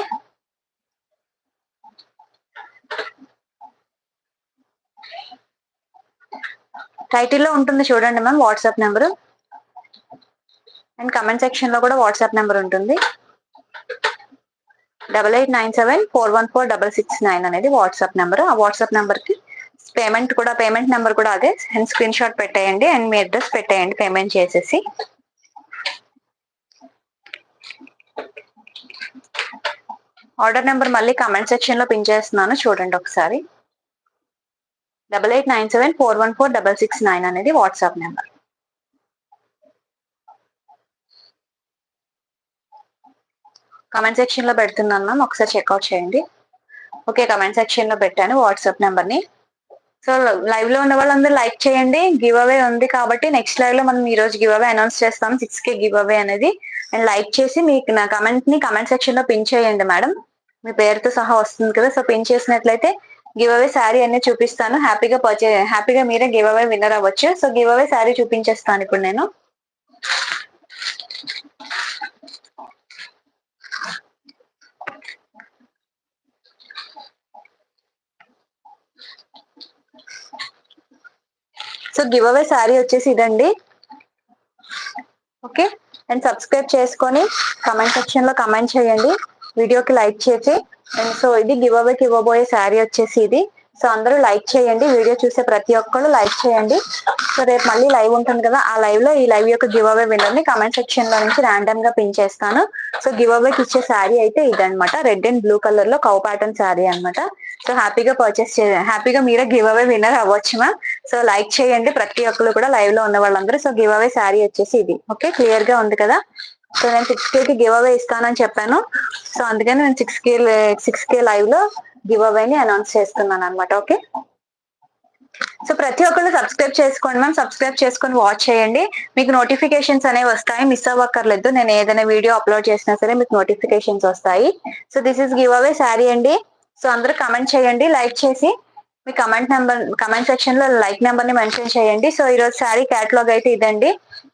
టైటిల్ లో ఉంటుంది చూడండి ma'am WhatsApp number, and comment section లో కూడా వాట్సాప్ నెంబర్ ఉంటుంది. 8897414669 అనేది వాట్సాప్ నెంబర్. ఆ వాట్సాప్ నెంబర్ కి పేమెంట్ నెంబర్ కూడా అదే, అండ్ స్క్రీన్ షాట్ పెట్టేయండి, అండ్ మీ అడ్రస్ పెట్టేయండి పేమెంట్ చేసేసి. ఆర్డర్ నెంబర్ మళ్ళీ కమెంట్ సెక్షన్ లో పిన్ చేస్తున్నాను, చూడండి ఒకసారి. 8897414669 అనేది వాట్సాప్ నెంబర్. కమెంట్ సెక్షన్ లో పెడుతున్నాను మ్యామ్, ఒకసారి చెక్అవుట్ చేయండి. ఓకే, కమెంట్ సెక్షన్ లో పెట్టాను వాట్సాప్ నెంబర్ ని. సో లైవ్ లో ఉన్న వాళ్ళందరూ లైక్ చేయండి, గివ్ అవే ఉంది కాబట్టి నెక్స్ట్ లైవ్ లో మనం ఈ రోజు గివ్ అవే అనౌన్స్ చేస్తాం, 6K గివ్ అవే అనేది. అండ్ లైక్ చేసి మీకు నా కమెంట్ సెక్షన్ లో పిన్ చేయండి మేడం, మీ పేరుతో సహా వస్తుంది కదా. సో పిన్ చేసినట్లయితే గివ్ అవే శారీ అన్ని చూపిస్తాను, హ్యాపీగా మీరే గివ్ అవే విన్నర్ అవ్వచ్చు. సో గివ్ అవే శారీ చూపించేస్తాను ఇప్పుడు నేను. సో గివ్ అవే శారీ వచ్చేసి ఇదండి. ఓకే, అండ్ సబ్స్క్రైబ్ చేసుకొని కమెంట్ సెక్షన్ లో కమెంట్ చేయండి, వీడియోకి లైక్ చేసి. అండ్ సో ఇది గివ్ అవేకి ఇవ్వబోయే శారీ వచ్చేసి ఇది. సో అందరూ లైక్ చేయండి, వీడియో చూసే ప్రతి ఒక్కరు లైక్ చేయండి. సో రేపు మళ్ళీ లైవ్ ఉంటుంది కదా, ఆ లైవ్ లో ఈ లైవ్ యొక్క గివ్ అవే విన్నర్ ని కమెంట్ సెక్షన్ లో నుంచి ర్యాండమ్ గా పిన్ చేస్తాను. సో గివ్ అవేకి ఇచ్చే శారీ అయితే ఇదనమాట, రెడ్ అండ్ బ్లూ కలర్ లో కౌ ప్యాటర్న్ శారీ అనమాట. సో హ్యాపీగా మీరే గివ్ అవే విన్నర్ అవ్వచ్చు మ్యామ్. సో లైక్ చేయండి ప్రతి ఒక్కరు కూడా, లైవ్ లో ఉన్న వాళ్ళందరూ. సో గివ్ అవే శారీ వచ్చేసి ఇది. ఓకే, క్లియర్ గా ఉంది కదా. సో నేను 6K కి గివ్ అవే ఇస్తానని చెప్పాను, సో అందుకని నేను 6K లైవ్ లో గివ్ అవేని అనౌన్స్ చేస్తున్నాను అనమాట. ఓకే, సో ప్రతి ఒక్కళ్ళు సబ్స్క్రైబ్ చేసుకోండి మ్యామ్, సబ్స్క్రైబ్ చేసుకొని వాచ్ చేయండి, మీకు నోటిఫికేషన్స్ అనేవి వస్తాయి, మిస్ అవ్వక్కర్లేదు. నేను ఏదైనా వీడియో అప్లోడ్ చేసినా సరే మీకు నోటిఫికేషన్స్ వస్తాయి. So this is give away sari అండి. సో అందరూ కమెంట్ చేయండి, లైక్ చేసి మీ కమెంట్ సెక్షన్ లో లైక్ నెంబర్ ని మెన్షన్ చేయండి. సో ఈ రోజు శారీ కేటలాగ్ అయితే ఇదండి.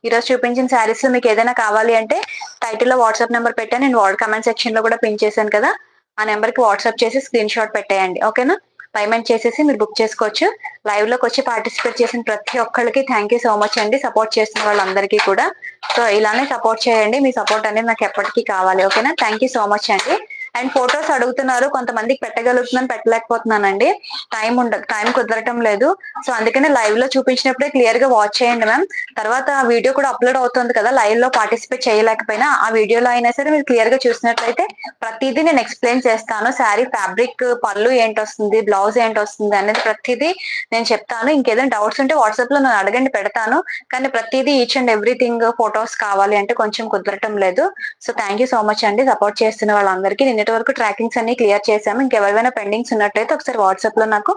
ఈ రోజు చూపించిన శారీస్ లో మీకు ఏదైనా కావాలి అంటే టైటిల్ లో వాట్సాప్ నెంబర్ పెట్టాను, నేను కమెంట్ సెక్షన్ లో కూడా పిన్ చేశాను కదా, ఆ నెంబర్ కి వాట్సాప్ చేసి స్క్రీన్ షాట్ పెట్టేయండి. ఓకేనా. పేమెంట్ చేసేసి మీరు బుక్ చేసుకోవచ్చు. లైవ్ లోకి వచ్చి పార్టిసిపేట్ చేసిన ప్రతి ఒక్కరికి థ్యాంక్ యూ సో మచ్ అండి, సపోర్ట్ చేస్తున్న వాళ్ళందరికీ కూడా. సో ఇలానే సపోర్ట్ చేయండి, మీ సపోర్ట్ అనేది నాకు ఎప్పటికీ కావాలి. ఓకేనా, థ్యాంక్ యూ సో మచ్ అండి. అండ్ ఫొటోస్ అడుగుతున్నారు, కొంతమందికి పెట్టగలుగుతున్నాను, పెట్టలేకపోతున్నానండి. టైం కుదరటం లేదు. సో అందుకనే లైవ్ లో చూపించినప్పుడే క్లియర్ గా వాచ్ చేయండి మ్యామ్. తర్వాత వీడియో కూడా అప్లోడ్ అవుతుంది కదా, లైవ్ లో పార్టిసిపేట్ చేయలేకపోయినా ఆ వీడియోలో అయినా సరే మీరు క్లియర్ గా చూసినట్లయితే ప్రతిదీ నేను ఎక్స్ప్లెయిన్ చేస్తాను. శారీ ఫ్యాబ్రిక్, పళ్ళు ఏంటి వస్తుంది, బ్లౌజ్ ఏంటి వస్తుంది అనేది ప్రతిదీ నేను చెప్తాను. ఇంకేదైనా డౌట్స్ ఉంటే వాట్సాప్ లో నేను అడగండి, పెడతాను. కానీ ప్రతిదీ ఈచ్ అండ్ ఎవ్రీథింగ్ ఫొటోస్ కావాలి అంటే కొంచెం కుదరటం లేదు. So thank you so much అండి, సపోర్ట్ చేస్తున్న వాళ్ళందరికీ. నిన్నటి వరకు ట్రాకింగ్స్ అన్ని క్లియర్ చేశాము. ఇంకెవరైనా పెండింగ్స్ ఉన్నట్టయితే ఒకసారి వాట్సాప్ లో నాకు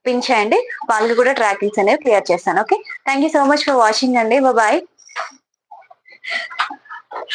పిన్ చేయండి, వాళ్ళకి కూడా ట్రాకింగ్స్ అనేవి క్లియర్ చేస్తాను. Okay, thank you so much for watching అండి, బాయ్.